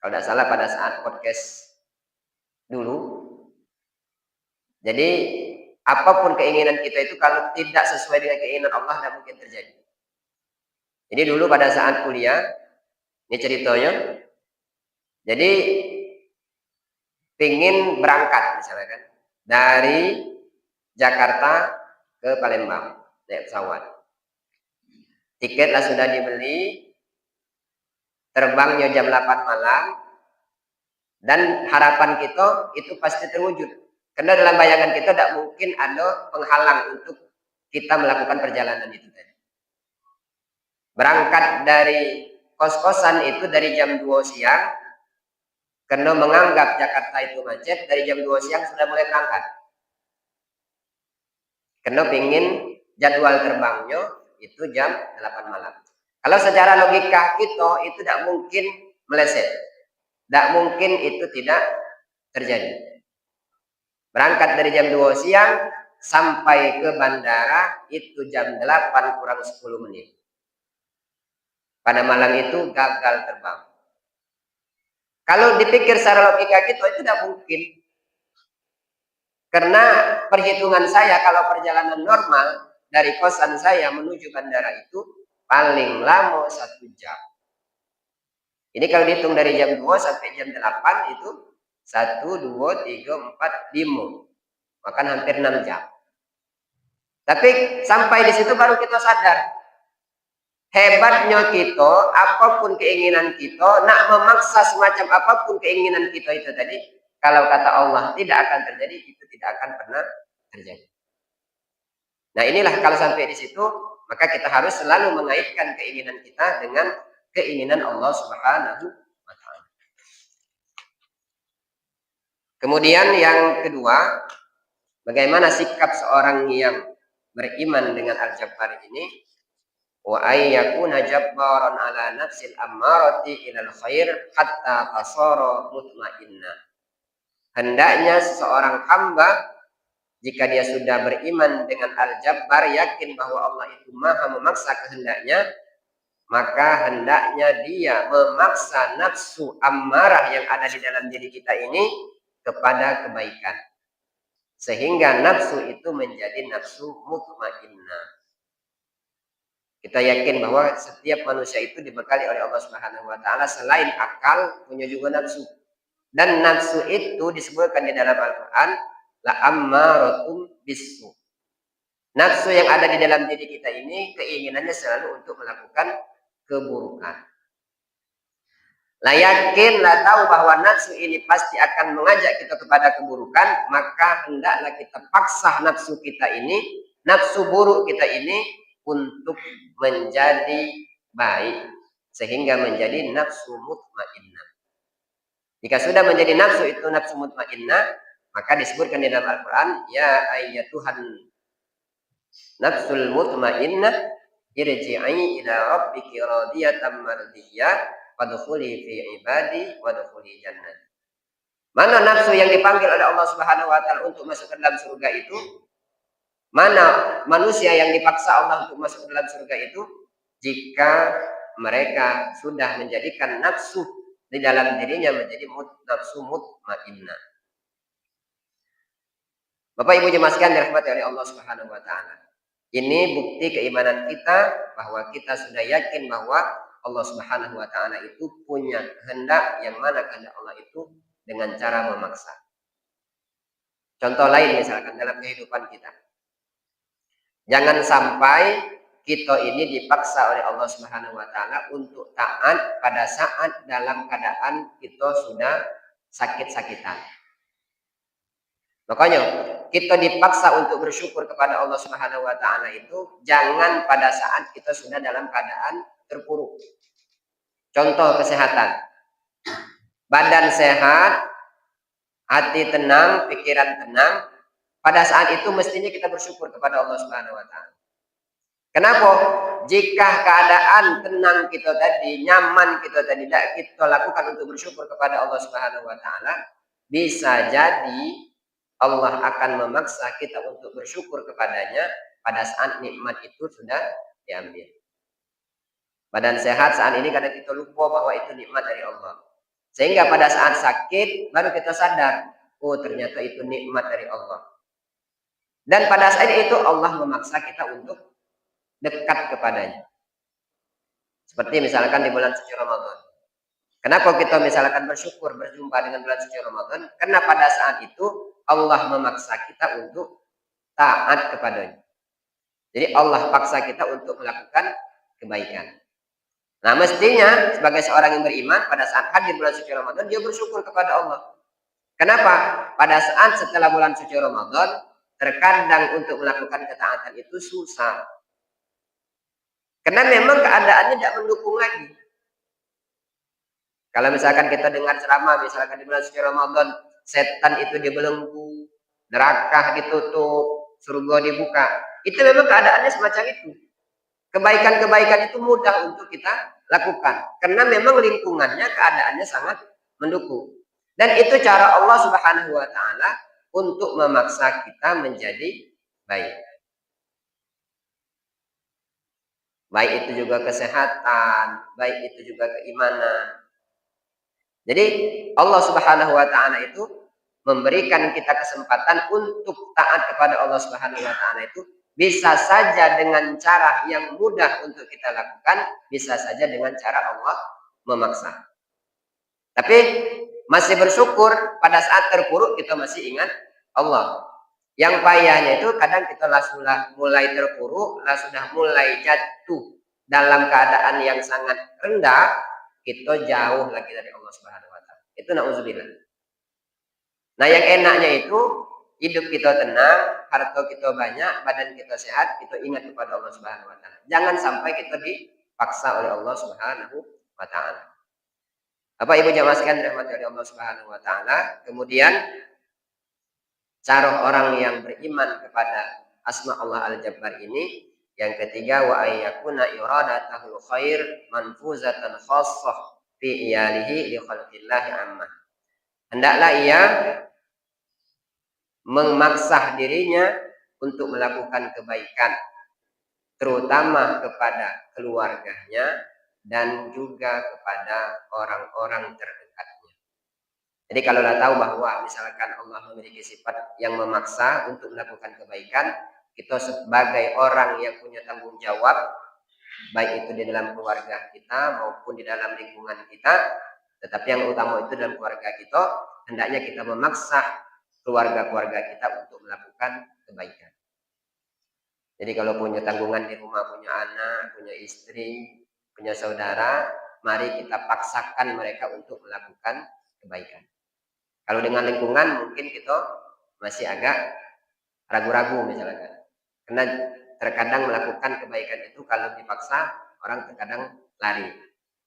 kalau tidak salah pada saat podcast dulu. Jadi apapun keinginan kita itu kalau tidak sesuai dengan keinginan Allah, tidak mungkin terjadi. Jadi dulu pada saat kuliah, ini ceritanya, jadi pingin berangkat misalnya kan, dari Jakarta ke Palembang naik pesawat. Tiketlah sudah dibeli, terbangnya jam 8 malam, dan harapan kita itu pasti terwujud. Karena dalam bayangan kita tidak mungkin ada penghalang untuk kita melakukan perjalanan itu tadi. Berangkat dari kos-kosan itu dari jam 2 siang, karena menganggap Jakarta itu macet, dari jam 2 siang sudah mulai berangkat. Karena pingin jadwal terbangnya itu jam 8 malam. Kalau secara logika kita itu tidak mungkin meleset. Tidak mungkin itu tidak terjadi. Berangkat dari jam 2 siang sampai ke bandara itu jam 8 kurang 10 menit. Pada malam itu gagal terbang. Kalau dipikir secara logika kita itu tidak mungkin. Karena perhitungan saya kalau perjalanan normal dari kosan saya menuju bandara itu paling lama 1 jam. Ini kalau dihitung dari jam 2 sampai jam 8 itu 1, 2, 3, 4, 5. Bahkan hampir 6 jam. Tapi sampai di situ baru kita sadar. Hebatnya kita, apapun keinginan kita, nak memaksa semacam apapun keinginan kita itu tadi, kalau kata Allah tidak akan terjadi, itu tidak akan pernah terjadi. Nah inilah kalau sampai di situ, maka kita harus selalu mengaitkan keinginan kita dengan keinginan Allah Subhanahu wa taala. Kemudian yang kedua, bagaimana sikap seorang yang beriman dengan Al-Jabbar ini? Wa ayyakuna jabbaran ala nafsil ammarati ilal khair hatta tasara mutmainnah. Hendaknya seseorang hamba jika dia sudah beriman dengan Al-Jabbar, yakin bahwa Allah itu maha memaksa kehendaknya, maka hendaknya dia memaksa nafsu ammarah yang ada di dalam diri kita ini kepada kebaikan. Sehingga nafsu itu menjadi nafsu mutmainnah. Kita yakin bahwa setiap manusia itu dibekali oleh Allah Subhanahu wa taala selain akal punya juga nafsu. Dan nafsu itu disebutkan di dalam Al-Qur'an la ammaratun bisu. Nafsu yang ada di dalam diri kita ini keinginannya selalu untuk melakukan keburukan. Lah yakin, lah tahu bahwa nafsu ini pasti akan mengajak kita kepada keburukan, maka hendaklah kita paksa nafsu kita ini, nafsu buruk kita ini untuk menjadi baik sehingga menjadi nafsu mutmainnah. Jika sudah menjadi nafsu itu nafsu mutmainnah, maka disebutkan di dalam Al-Qur'an, ya ayyatuhan nafsul mutmainnah irji'i ila rabbiki radiyatan mardiyah wadkhuli fi ibadi wadkhuli jannah. Mana nafsu yang dipanggil oleh Allah Subhanahu wa taala untuk masuk ke dalam surga itu? Mana manusia yang dipaksa Allah untuk masuk ke dalam surga itu? Jika mereka sudah menjadikan nafsu di dalam dirinya menjadi nafsu mutmainnah. Bapak Ibu jemaah sekalian dirahmati oleh Allah Subhanahu wa taala. Ini bukti keimanan kita bahwa kita sudah yakin bahwa Allah Subhanahu wa taala itu punya kehendak, yang mana kehendak Allah itu dengan cara memaksa. Contoh lain misalkan dalam kehidupan kita. Jangan sampai kita ini dipaksa oleh Allah Subhanahu wa taala untuk taat pada saat dalam keadaan kita sudah sakit-sakitan. Makanya kita dipaksa untuk bersyukur kepada Allah Subhanahu wa taala itu jangan pada saat kita sudah dalam keadaan terpuruk. Contoh kesehatan. Badan sehat, hati tenang, pikiran tenang. Pada saat itu mestinya kita bersyukur kepada Allah Subhanahu wa taala. Kenapa? Jika keadaan tenang kita tadi, nyaman kita tadi, tidak kita lakukan untuk bersyukur kepada Allah Subhanahu wa taala, bisa jadi Allah akan memaksa kita untuk bersyukur kepadanya pada saat nikmat itu sudah diambil. Badan sehat saat ini kadang kita lupa bahwa itu nikmat dari Allah. Sehingga pada saat sakit baru kita sadar, oh ternyata itu nikmat dari Allah. Dan pada saat itu Allah memaksa kita untuk dekat kepadanya. Seperti misalkan di bulan suci Ramadan. Kenapa kita misalkan bersyukur berjumpa dengan bulan suci Ramadan? Karena pada saat itu Allah memaksa kita untuk taat kepadanya. Jadi Allah paksa kita untuk melakukan kebaikan. Nah mestinya sebagai seorang yang beriman pada saat hadir bulan suci Ramadan dia bersyukur kepada Allah. Kenapa? Pada saat setelah bulan suci Ramadan terkadang untuk melakukan ketaatan itu susah. Karena memang keadaannya tidak mendukung lagi. Kalau misalkan kita dengar ceramah, misalkan di bulan suci Ramadan, setan itu dibelenggu, neraka ditutup, surga dibuka. Itu memang keadaannya semacam itu. Kebaikan-kebaikan itu mudah untuk kita lakukan. Karena memang lingkungannya, keadaannya sangat mendukung. Dan itu cara Allah Subhanahu wa taala untuk memaksa kita menjadi baik. Baik itu juga kesehatan, baik itu juga keimanan. Jadi Allah Subhanahu wa taala itu memberikan kita kesempatan untuk taat kepada Allah Subhanahu wa taala itu bisa saja dengan cara yang mudah untuk kita lakukan, bisa saja dengan cara Allah memaksa. Tapi masih bersyukur pada saat terpuruk kita masih ingat Allah. Yang payahnya itu kadang kita sudah mulai terpuruk, sudah mulai jatuh dalam keadaan yang sangat rendah, kita jauh lagi dari Allah Subhanahu wa taala. Itu na'udzubillah. Nah, yang enaknya itu hidup kita tenang, harta kita banyak, badan kita sehat, kita ingat kepada Allah Subhanahu wa taala. Jangan sampai kita dipaksa oleh Allah Subhanahu wa taala. Bapak Ibu jamaah sekalian dirahmati oleh Allah Subhanahu wa taala. Kemudian cara orang yang beriman kepada asma Allah Al-Jabbar ini yang ketiga wa ayyakuna iradatahu khair manfuzatan khassah fi iyalihi li khalqillahi amma. Hendaklah ia memaksa dirinya untuk melakukan kebaikan terutama kepada keluarganya dan juga kepada orang-orang terdekatnya. Jadi kalau kita tahu bahwa misalkan Allah memiliki sifat yang memaksa untuk melakukan kebaikan, kita sebagai orang yang punya tanggung jawab, baik itu di dalam keluarga kita maupun di dalam lingkungan kita, tetapi yang utama itu dalam keluarga kita, hendaknya kita memaksa keluarga-keluarga kita untuk melakukan kebaikan. Jadi kalau punya tanggungan di rumah, punya anak, punya istri, punya saudara, mari kita paksakan mereka untuk melakukan kebaikan. Kalau dengan lingkungan mungkin kita masih agak ragu-ragu misalkan. Karena terkadang melakukan kebaikan itu kalau dipaksa orang terkadang lari.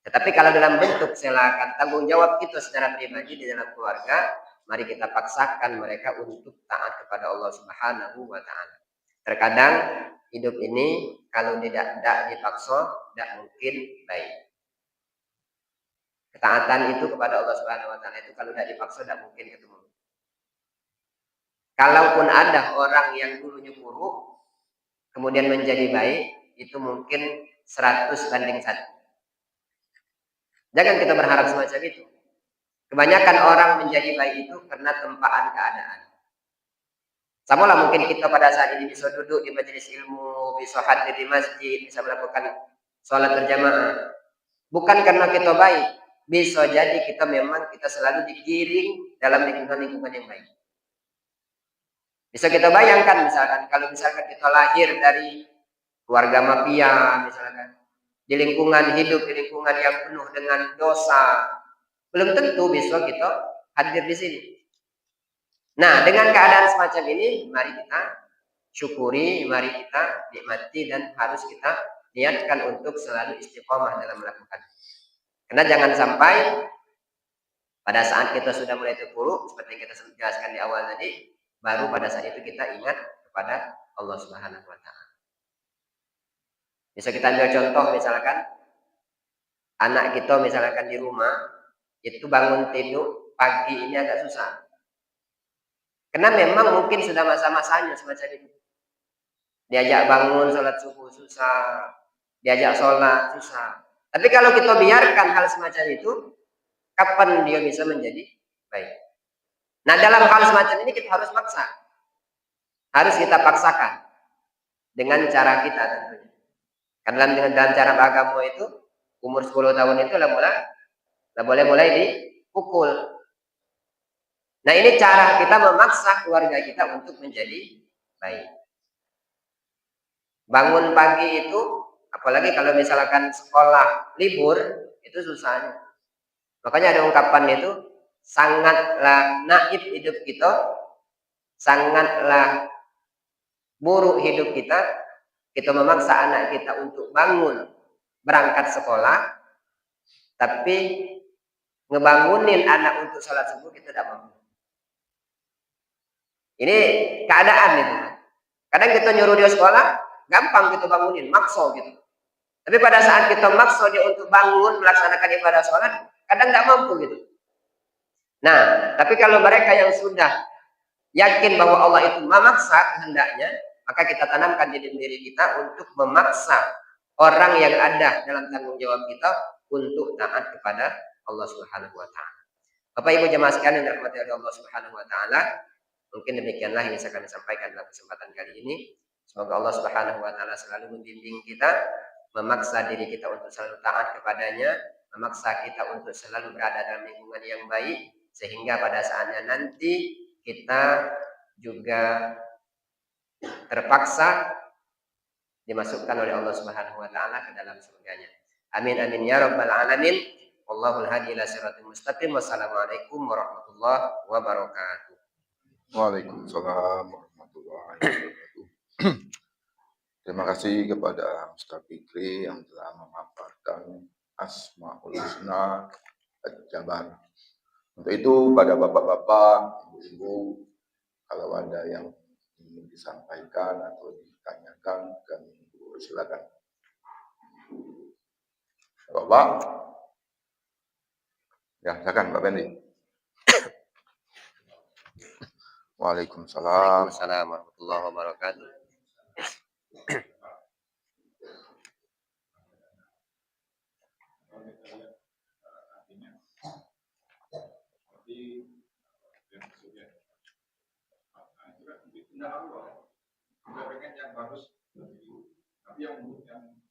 Tetapi kalau dalam bentuk silakan tanggung jawab kita secara pribadi di dalam keluarga, mari kita paksakan mereka untuk taat kepada Allah Subhanahu wa taala. Terkadang hidup ini kalau tidak dipaksa tidak mungkin baik. Ketaatan itu kepada Allah Subhanahu wa taala itu kalau tidak dipaksa tidak mungkin ketemu. Kalaupun ada orang yang dulunya buruk kemudian menjadi baik, itu mungkin 100:1. Jangan kita berharap semacam itu. Kebanyakan orang menjadi baik itu karena tempaan keadaan. Samalah mungkin kita pada saat ini bisa duduk di majelis ilmu, bisa hadir di masjid, bisa melakukan sholat berjamaah. Bukan karena kita baik, bisa jadi kita selalu digiring dalam lingkungan-lingkungan yang baik. Bisa kita bayangkan misalkan, kalau misalkan kita lahir dari keluarga mafia misalkan, di lingkungan hidup, di lingkungan yang penuh dengan dosa, belum tentu besok kita hadir di sini. Nah, dengan keadaan semacam ini, mari kita syukuri, mari kita nikmati, dan harus kita niatkan untuk selalu istiqomah dalam melakukan. Karena jangan sampai pada saat kita sudah mulai terpuruk, seperti yang kita jelaskan di awal tadi, baru pada saat itu kita ingat kepada Allah Subhanahu wa Ta'ala. Bisa kita ambil contoh, misalkan anak kita misalkan di rumah itu bangun tidur pagi ini agak susah. Karena memang mungkin sudah masa-masanya semacam itu. Diajak bangun sholat subuh susah, diajak sholat susah. Tapi kalau kita biarkan hal semacam itu, kapan dia bisa menjadi baik? Nah, dalam hal semacam ini kita harus paksa. Harus kita paksakan dengan cara kita tentunya. Karena dalam cara beragama itu, umur 10 tahun itu lah boleh mulai dipukul. Nah, ini cara kita memaksa keluarga kita untuk menjadi baik. Bangun pagi itu, apalagi kalau misalkan sekolah libur, itu susahnya. Makanya ada ungkapan itu, sangatlah naif hidup kita, sangatlah buruk hidup kita memaksa anak kita untuk bangun, berangkat sekolah, tapi ngebangunin anak untuk sholat subuh kita tidak mampu. Ini keadaan itu. Kadang kita nyuruh dia sekolah, gampang kita bangunin, makso gitu. Tapi pada saat kita makso dia untuk bangun, melaksanakan ibadah sholat, kadang tidak mampu gitu. Nah, tapi kalau mereka yang sudah yakin bahwa Allah itu memaksa kehendaknya, maka kita tanamkan di diri kita untuk memaksa orang yang ada dalam tanggung jawab kita untuk taat kepada Allah Subhanahu wa Ta'ala. Bapak Ibu jemaah sekalian yang dirahmati oleh Allah Subhanahu wa Ta'ala, mungkin demikianlah yang bisa kami sampaikan dalam kesempatan kali ini. Semoga Allah Subhanahu wa Ta'ala selalu membimbing kita, memaksa diri kita untuk selalu taat kepadanya, memaksa kita untuk selalu berada dalam lingkungan yang baik, sehingga pada saatnya nanti kita juga terpaksa dimasukkan oleh Allah Subhanahu wa Ta'ala ke dalam surganya. Amin amin ya rabbal alamin. Wallahul hadi ila siratal mustaqim. Wassalamualaikum warahmatullahi wabarakatuh. Waalaikumsalam warahmatullahi wabarakatuh. Terima kasih kepada Ustaz Fikri yang telah memaparkan Asmaul Husna Al-Jabar. Untuk itu pada bapak-bapak, ibu-ibu, kalau ada yang ingin disampaikan atau ditanyakan, kami silakan. Bapak, ya silakan Pak Bendi. Waalaikumsalam. Waalaikumsalam warahmatullahi wabarakatuh. Yang bagus, tapi yang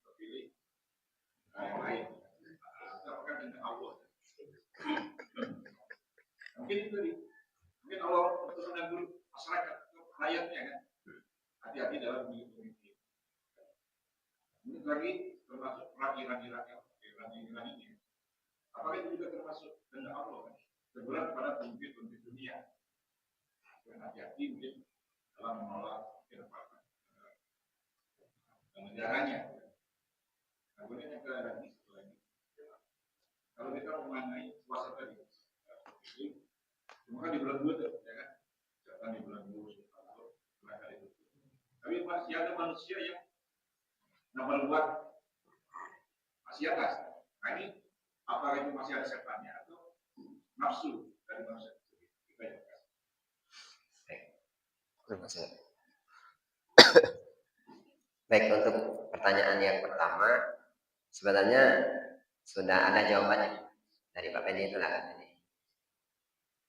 terpilih yang lain. Apakah dengan Allah? Mungkin itu tadi. Mungkin Allah berkenan dulu masyarakat rakyatnya kan. Hati-hati dalam memilih. Ini lagi termasuk peradilan ini. Apakah itu juga termasuk dengan Allah kan? Berberat pada pemimpin dunia. Hati-hati mungkin dalam menolak negaranya. Nah, kemudian yang lagi kalau kita memaknai puasa tadi, maka di bulan 2 ya kan, jangan di bulan 2 itu. Tapi masih ada manusia yang nambah buat masih atas. Nah ini apakah itu masih ada setannya atau nafsu dari manusia? Kita ya. Terima kasih. Baik, untuk pertanyaan yang pertama, sebenarnya sudah ada jawabannya dari Pak Pendi itu lah.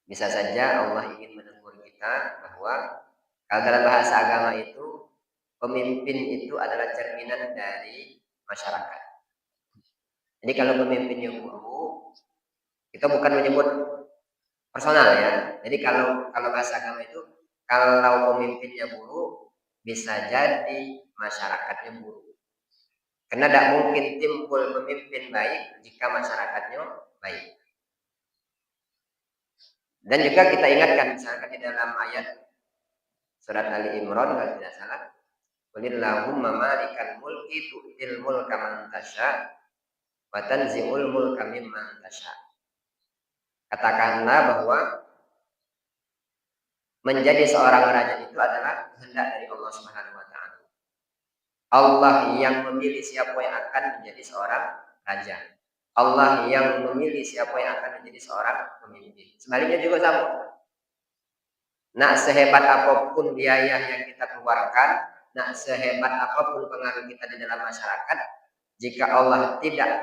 Bisa saja Allah ingin menegur kita bahwa Kalau dalam bahasa agama itu, pemimpin itu adalah cerminan dari masyarakat. Jadi kalau pemimpinnya guru, kita bukan menyebut personal ya. Jadi kalau bahasa agama itu, kalau pemimpinnya buruk, bisa jadi masyarakatnya buruk. Karena tidak mungkin timbul pemimpin baik jika masyarakatnya baik. Dan juga kita ingatkan misalkan di dalam ayat surat Ali Imran kalau tidak salah, qulillahumma malikal mulki tu'til mulka man tasya wa tanzi'ul mulka mimman tasya. Katakanlah bahwa menjadi seorang raja itu adalah kehendak dari Allah Subhanahu wa taala. Allah yang memilih siapa yang akan menjadi seorang raja. Allah yang memilih siapa yang akan menjadi seorang pemimpin. Sebaliknya juga sama. Nak sehebat apapun biaya yang kita keluarkan, nak sehebat apapun pengaruh kita di dalam masyarakat, jika Allah tidak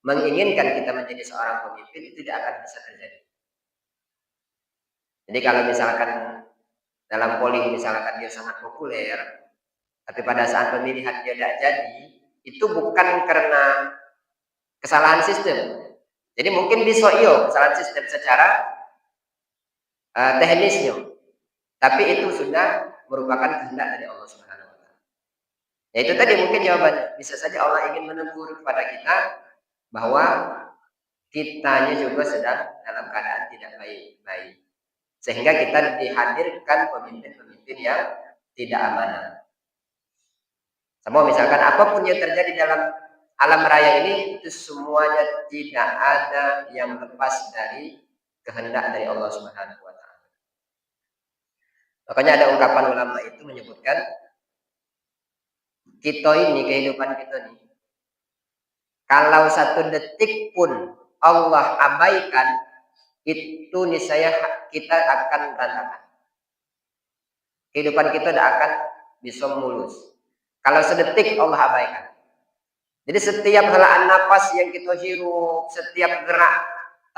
menginginkan kita menjadi seorang pemimpin, itu tidak akan bisa terjadi. Jadi kalau misalkan dalam polling misalkan dia sangat populer, tapi pada saat pemilihan dia tidak jadi, itu bukan karena kesalahan sistem. Jadi mungkin bisa kesalahan sistem secara teknisnya, tapi itu sudah merupakan kehendak dari Allah Subhanahu wa taala. Ya itu tadi mungkin jawabannya. Bisa saja Allah ingin menegur kepada kita bahwa kitanya juga sedang dalam keadaan tidak baik-baik. Sehingga kita dihadirkan pemimpin-pemimpin yang tidak amanah. Sama misalkan apapun yang terjadi dalam alam raya ini, itu semuanya tidak ada yang lepas dari kehendak dari Allah Subhanahu wa taala. Makanya ada ungkapan ulama itu menyebutkan kita ini, kehidupan kita ini, kalau satu detik pun Allah abaikan, itu niscaya kita akan berantakan. Kehidupan kita tidak akan bisa mulus. Kalau sedetik Allah abaikan. Jadi setiap helaan nafas yang kita hirup, setiap gerak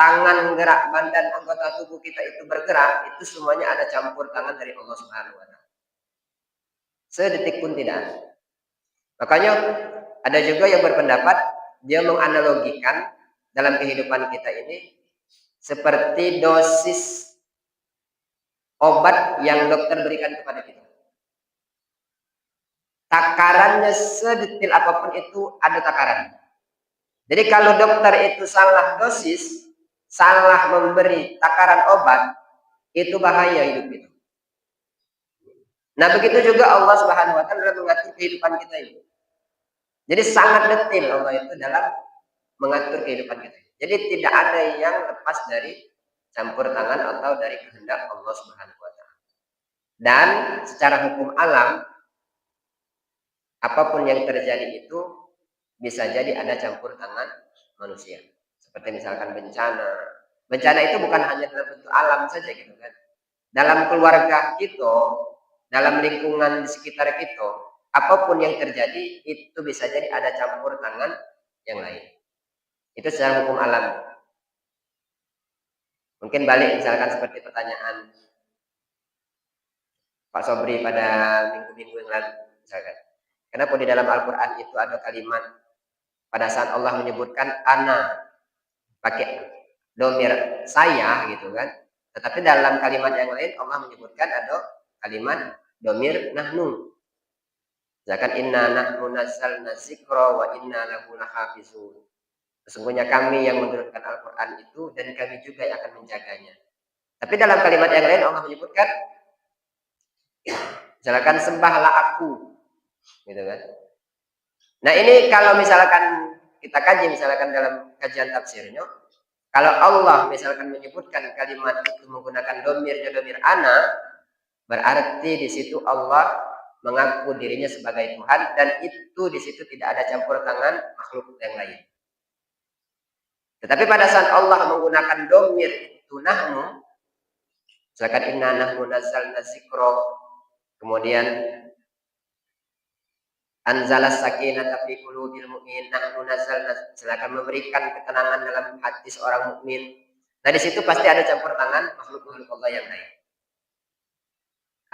tangan, gerak badan, anggota tubuh kita itu bergerak, itu semuanya ada campur tangan dari Allah Subhanahu wa taala. Sedetik pun tidak ada. Makanya ada juga yang berpendapat dia menganalogikan dalam kehidupan kita ini seperti dosis obat yang dokter berikan kepada kita. Takarannya sedetil apapun itu ada takaran. Jadi kalau dokter itu salah dosis, salah memberi takaran obat, itu bahaya hidup itu. Nah begitu juga Allah Subhanahu wa taala dalam mengatur kehidupan kita ini. Jadi sangat detail Allah itu dalam mengatur kehidupan kita. Jadi tidak ada yang lepas dari campur tangan atau dari kehendak Allah Subhanahu wa taala. Dan secara hukum alam, apapun yang terjadi itu bisa jadi ada campur tangan manusia. Seperti misalkan bencana. Bencana itu bukan hanya dalam bentuk alam saja gitu kan. Dalam keluarga kita, dalam lingkungan di sekitar kita, apapun yang terjadi itu bisa jadi ada campur tangan yang lain. Itu secara hukum alam. Mungkin balik misalkan seperti pertanyaan Pak Sobri pada minggu-minggu yang lalu misalkan. Kenapa di dalam Al-Quran itu ada kalimat pada saat Allah menyebutkan ana pakai domir saya gitu kan. Tetapi dalam kalimat yang lain Allah menyebutkan ada kalimat domir nahnu. Misalkan inna nahnu nazzalna dzikra wa inna lahu lahafizun. Sesungguhnya kami yang menurunkan Al-Quran itu dan kami juga yang akan menjaganya. Tapi dalam kalimat yang lain Allah menyebutkan misalkan sembahlah aku. Gitu kan. Nah ini kalau misalkan kita kaji misalkan dalam kajian tafsirnya, kalau Allah misalkan menyebutkan kalimat itu menggunakan domir ana, berarti di situ Allah mengaku dirinya sebagai Tuhan dan itu di situ tidak ada campur tangan makhluk yang lain. Tetapi pada saat Allah menggunakan domir itu nahnu, misalkan inna nahnu nazzalna dzikra, kemudian anzalas sakinata fi qulubil mu'min, nahnu nazzalna, silakan memberikan ketenangan dalam hati seorang mukmin. Nah di situ pasti ada campur tangan makhluk-makhluk Allah yang lain.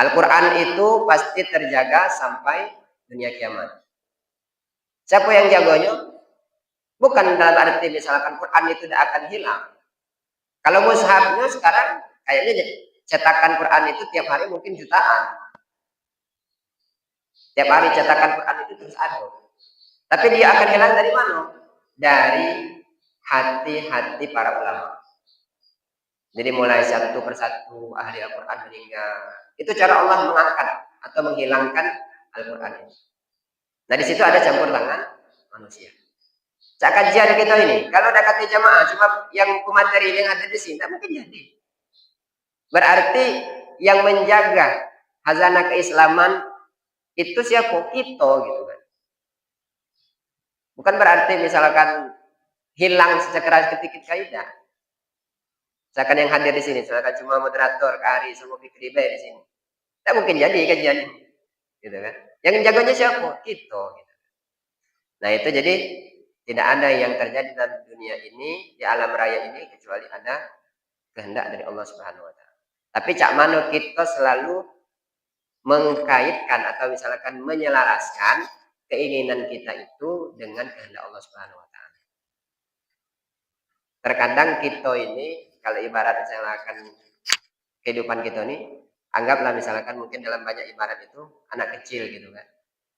Al-Quran itu pasti terjaga sampai dunia kiamat. Siapa yang jagonya? Bukan dalam arti misalkan Quran itu tidak akan hilang. Kalau mushafnya sekarang kayaknya cetakan Quran itu tiap hari mungkin jutaan. Tiap hari cetakan Quran itu terus ada. Tapi dia akan hilang dari mana? Dari hati-hati para ulama. Jadi mulai satu persatu ahli Al-Quran meninggal. Itu cara Allah mengangkat atau menghilangkan Al-Quran ini. Nah di situ ada campur tangan manusia. Kajian kita ini, kalau ada kata jamaah cuma yang pemateri yang ada di sini, tidak mungkin jadi. Berarti yang menjaga khazanah keislaman itu siapa? Kita gitu kan. Bukan berarti misalkan hilang secara ketika tidak. Misalkan yang hadir di sini, misalkan cuma moderator, Kari, semua Fikri di sini. Tidak mungkin jadi kajian ini. Gitu kan. Yang menjaganya siapa? Kita. Gitu. Nah itu jadi tidak ada yang terjadi dalam dunia ini, di alam raya ini, kecuali ada kehendak dari Allah Subhanahu wa Ta'ala. Tapi cak mano kita selalu mengkaitkan atau misalkan menyelaraskan keinginan kita itu dengan kehendak Allah Subhanahu wa Ta'ala. Terkadang kita ini, kalau ibarat misalkan kehidupan kita ini, anggaplah misalkan mungkin dalam banyak ibarat itu anak kecil gitu kan.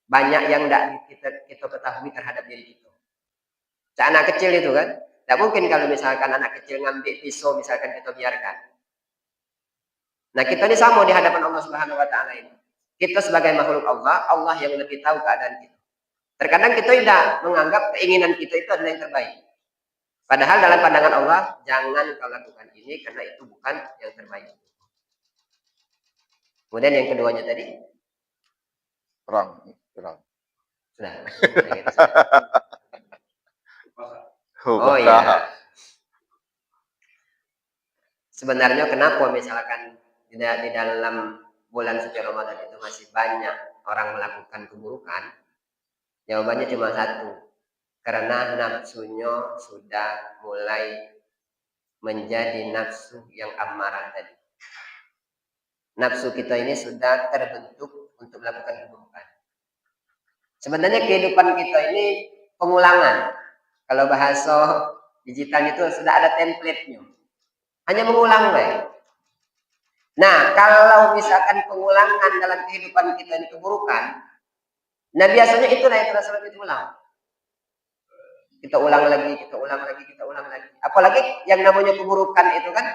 Banyak yang tidak kita ketahui terhadap diri kita. Anak kecil itu kan, tidak mungkin kalau misalkan anak kecil ngambil pisau misalkan kita biarkan. Nah kita ini sama di hadapan Allah Subhanahu Wa Taala ini. Kita sebagai makhluk Allah, Allah yang lebih tahu keadaan kita. Terkadang kita tidak menganggap keinginan kita itu adalah yang terbaik. Padahal dalam pandangan Allah, jangan kau lakukan ini karena itu bukan yang terbaik. Kemudian yang keduanya tadi, Perang. sudah. Oh iya. Sebenarnya kenapa misalkan di dalam bulan suci Ramadan itu masih banyak orang melakukan keburukan? Jawabannya cuma satu. Karena nafsunya sudah mulai menjadi nafsu yang amarah tadi. Nafsu kita ini sudah terbentuk untuk melakukan keburukan. Sebenarnya kehidupan kita ini pengulangan. Kalau bahasa digital itu sudah ada template-nya. Hanya mengulang baik. Nah, kalau misalkan pengulangan dalam kehidupan kita ini keburukan, nah biasanya itulah yang terasa lebih ulang. Kita ulang lagi, kita ulang lagi, kita ulang lagi. Apalagi yang namanya keburukan itu kan,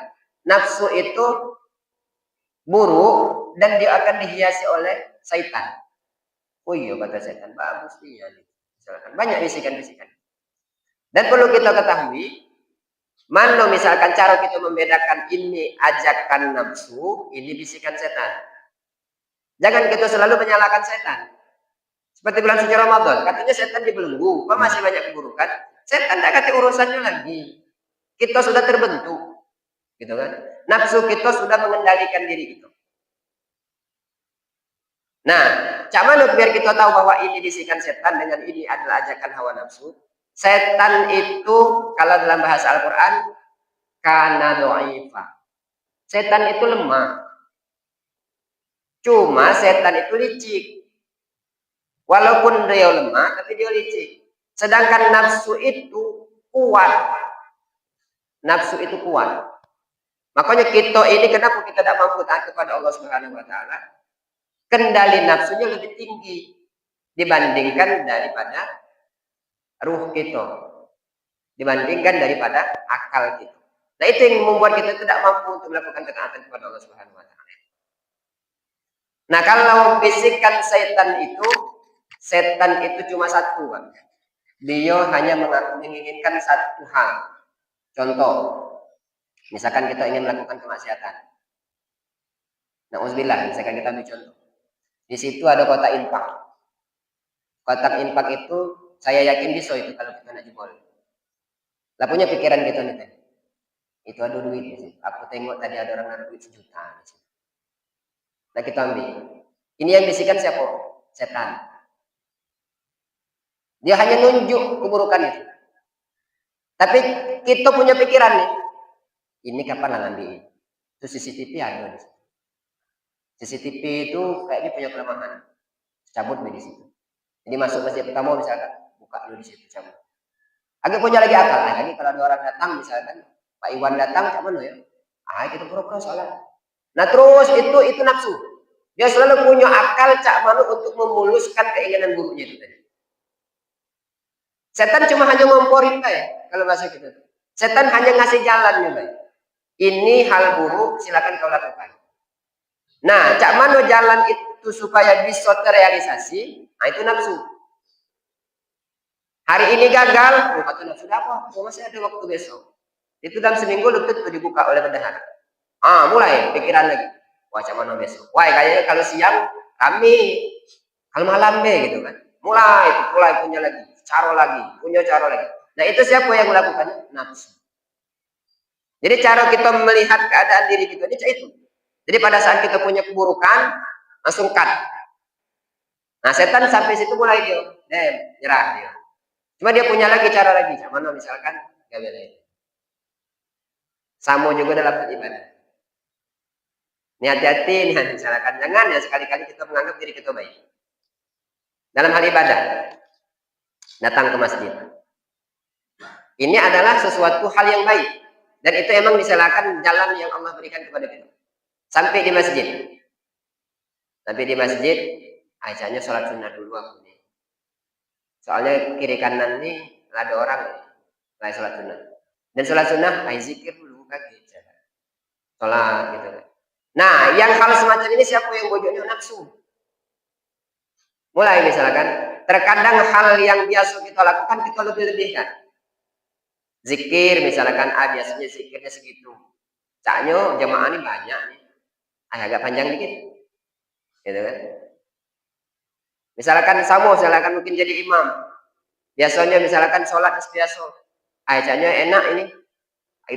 nafsu itu buruk dan dia akan dihiasi oleh syaitan. Oh iya kata syaitan, bagus dia. Misalkan banyak bisikan-bisikan. Dan perlu kita ketahui, mana misalkan cara kita membedakan ini ajakan nafsu, ini bisikan setan. Jangan kita selalu menyalahkan setan. Seperti bulan suci Ramadan, katanya setan dibelenggu, kok masih banyak keburukan? Setan tidak kata urusannya lagi. Kita sudah terbentuk, gitu kan? Nafsu kita sudah mengendalikan diri kita. Nah, cak mana biar kita tahu bahwa ini bisikan setan dengan ini adalah ajakan hawa nafsu? Setan itu kalau dalam bahasa Al-Quran kana dha'ifa. Setan itu lemah. Cuma setan itu licik. Walaupun dia lemah, tapi dia licik. Sedangkan nafsu itu kuat. Nafsu itu kuat. Makanya kita ini kenapa kita tidak mampu taat kepada Allah Subhanahu wa Ta'ala? Kendali nafsunya lebih tinggi dibandingkan daripada ruh kita, dibandingkan daripada akal kita. Nah itu yang membuat kita tidak mampu untuk melakukan ketaatan kepada Allah Subhanahu wa Ta'ala. Nah kalau bisikan setan itu cuma satu, Bang. Dia hanya menginginkan satu hal. Contoh, misalkan kita ingin melakukan kemaksiatan. Na'udzubillah, misalkan kita ambil contoh. Di situ ada kotak infak. Kotak infak itu saya yakin bisa itu kalau kita nak jebol. Lah punya pikiran kita nih tadi. Itu ada duit di situ. Aku tengok tadi ada orang naruh duit 1 juta di situ. Nah kita ambil. Ini yang bisikan siapa? Setan. Dia hanya nunjuk keburukan itu. Tapi kita punya pikiran nih. Ini kapan lah ngambil? Itu CCTV ada di situ. CCTV itu kayaknya punya kelemahan. Cabut di situ. Jadi masuk masjid pertama misalkan, buka dulu di situ cabut. Agak punya lagi akal. Nah, lagi kalau ada orang datang misalkan, Pak Iwan datang, cak mana ya? Kita pura-pura sholat. Nah terus itu nafsu. Dia selalu punya akal cak mana untuk memuluskan keinginan buruknya itu tadi. Setan cuma hanya ngomporin ya, kalau bahasa kita. Setan hanya ngasih jalannya, baik. Ini hal buruk, silakan kau lakukan. Nah, cak mana jalan itu supaya bisa terrealisasi? Nah, itu nafsu. Hari ini gagal, kata nafsu apa? Masih ada waktu besok. Itu dalam seminggu lutut itu dibuka oleh bendahara. Mulai pikiran lagi. Wah, cak mana besok? Wah, kayaknya kalau siang kami, kalau malam deh gitu kan. Mulai punya lagi, punya cara lagi. Nah, itu siapa yang melakukan? Nafsu. Jadi cara kita melihat keadaan diri kita ini itu. Jadi pada saat kita punya keburukan, langsung cut. Nah, setan sampai situ mulai dia, nyerah dia. Cuma dia punya lagi cara lagi. Mana misalkan, gak boleh. Sama juga dalam ibadah. Ini hati-hati, nih misalkan. Jangan ya sekali-kali kita menganggap diri kita baik. Dalam hal ibadah, datang ke masjid. Ini adalah sesuatu hal yang baik. Dan itu emang disalahkan jalan yang Allah berikan kepada kita. Sampai di masjid. Aisyahnya sholat sunnah dulu aku nih. Soalnya kiri kanan nih ada orang nih. Lagi sholat sunnah. Dan sholat sunnah, zikir dulu kaki. Sholat gitu. Nah, yang hal semacam ini siapa yang bojoknya nafsu? Mulai misalkan, terkadang hal yang biasa kita lakukan kita lebih-lebihkan. Zikir misalkan, biasanya zikirnya segitu. Caknya jamaah ini banyak nih. Agak panjang dikit. Gitu kan. Misalkan mungkin jadi imam. Biasanya misalkan sholat biasa. Caknya enak ini.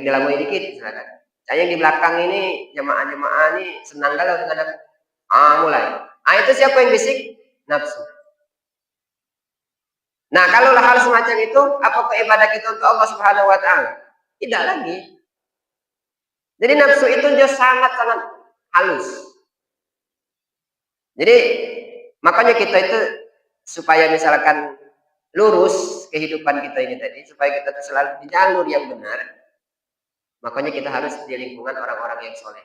Dalam dikit misalkan. Saya yang di belakang ini jemaah-jemaah ini senang galau dengan aku. Mulai. Itu siapa yang bisik? Nafsu. Nah, kalau hal semacam itu, apakah ibadah kita untuk Allah Subhanahu wa taala? Tidak lagi. Jadi nafsu itu dia sangat-sangat halus. Jadi makanya kita itu supaya misalkan lurus kehidupan kita ini tadi, supaya kita itu selalu di jalur yang benar, makanya kita harus di lingkungan orang-orang yang soleh.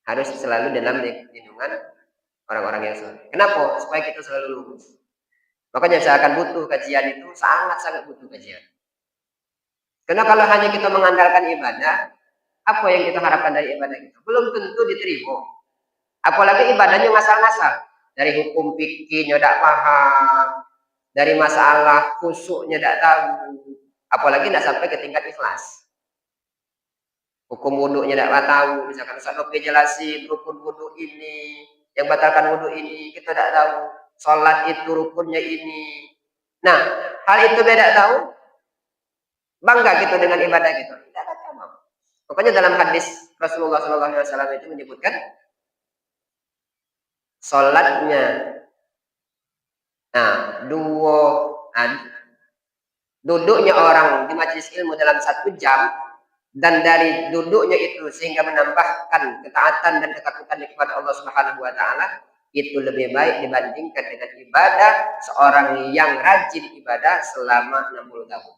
Harus selalu dalam lingkungan orang-orang yang soleh. Kenapa? Supaya kita selalu lurus. Makanya saya akan butuh kajian itu, sangat-sangat butuh kajian. Karena kalau hanya kita mengandalkan ibadah, apa yang kita harapkan dari ibadah itu? Belum tentu diterima. Apalagi ibadahnya ngasal-ngasal. Dari hukum fikihnya tidak paham, dari masalah khusyuknya tidak tahu, apalagi tidak sampai ke tingkat ikhlas. Hukum wudhunya tidak tahu, misalkan Ustaz jelasin rukun wudhu ini, yang batalkan wudhu ini, kita tidak tahu. Sholat itu rukunnya ini. Nah, hal itu tidak tahu, bangga kita dengan ibadah kita. Tidak ada apa. Pokoknya dalam hadis Rasulullah SAW itu menyebutkan, sholatnya, duduknya orang di majelis ilmu dalam 1 jam, dan dari duduknya itu sehingga menambahkan ketaatan dan ketakutan kepada Allah Subhanahu wa taala, itu lebih baik dibandingkan dengan ibadah seorang yang rajin ibadah selama 60 tahun.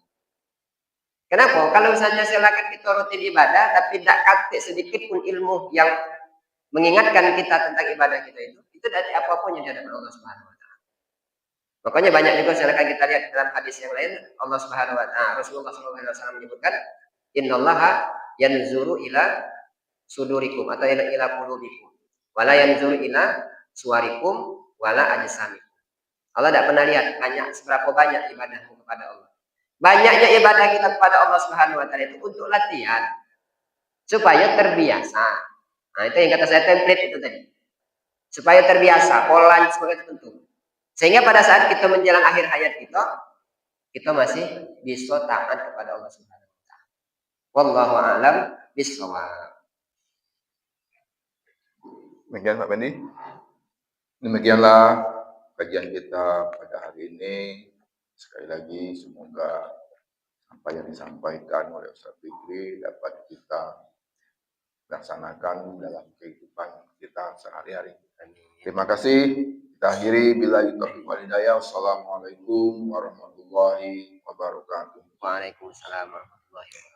Kenapa? Kalau misalnya silakan kita rutin ibadah tapi tidak katik sedikit pun ilmu yang mengingatkan kita tentang ibadah kita itu dari apapun yang ada Allah Subhanahu wa taala. Makanya banyak juga silakan kita lihat dalam hadis yang lain, Allah Subhanahu wa taala, Rasulullah SAW menyebutkan, innallaha yanzuru ila sudurikum atau ila qulubikum wala yanzuru ila suwarikum wala ajsamikum. Allah tidak pernah lihat seberapa banyak ibadahmu kepada Allah. Banyaknya ibadah kita kepada Allah Subhanahu wa taala itu untuk latihan supaya terbiasa. Nah, itu yang kata saya template itu tadi. Supaya terbiasa, polanya sebagai tertentu. Sehingga pada saat kita menjelang akhir hayat kita masih bisa taat kepada Allah Subhanahu wa taala. Wallahu a'lam bishawab. Demikian Pak Bendi. Demikianlah kajian kita pada hari ini. Sekali lagi semoga apa yang disampaikan oleh Ustaz Fikri dapat kita laksanakan dalam kehidupan kita sehari-hari. Amin. Terima kasih. Kita akhiri billahi taufiq wal hidayah. Wassalamualaikum warahmatullahi wabarakatuh. Waalaikumsalam warahmatullahi wabarakatuh.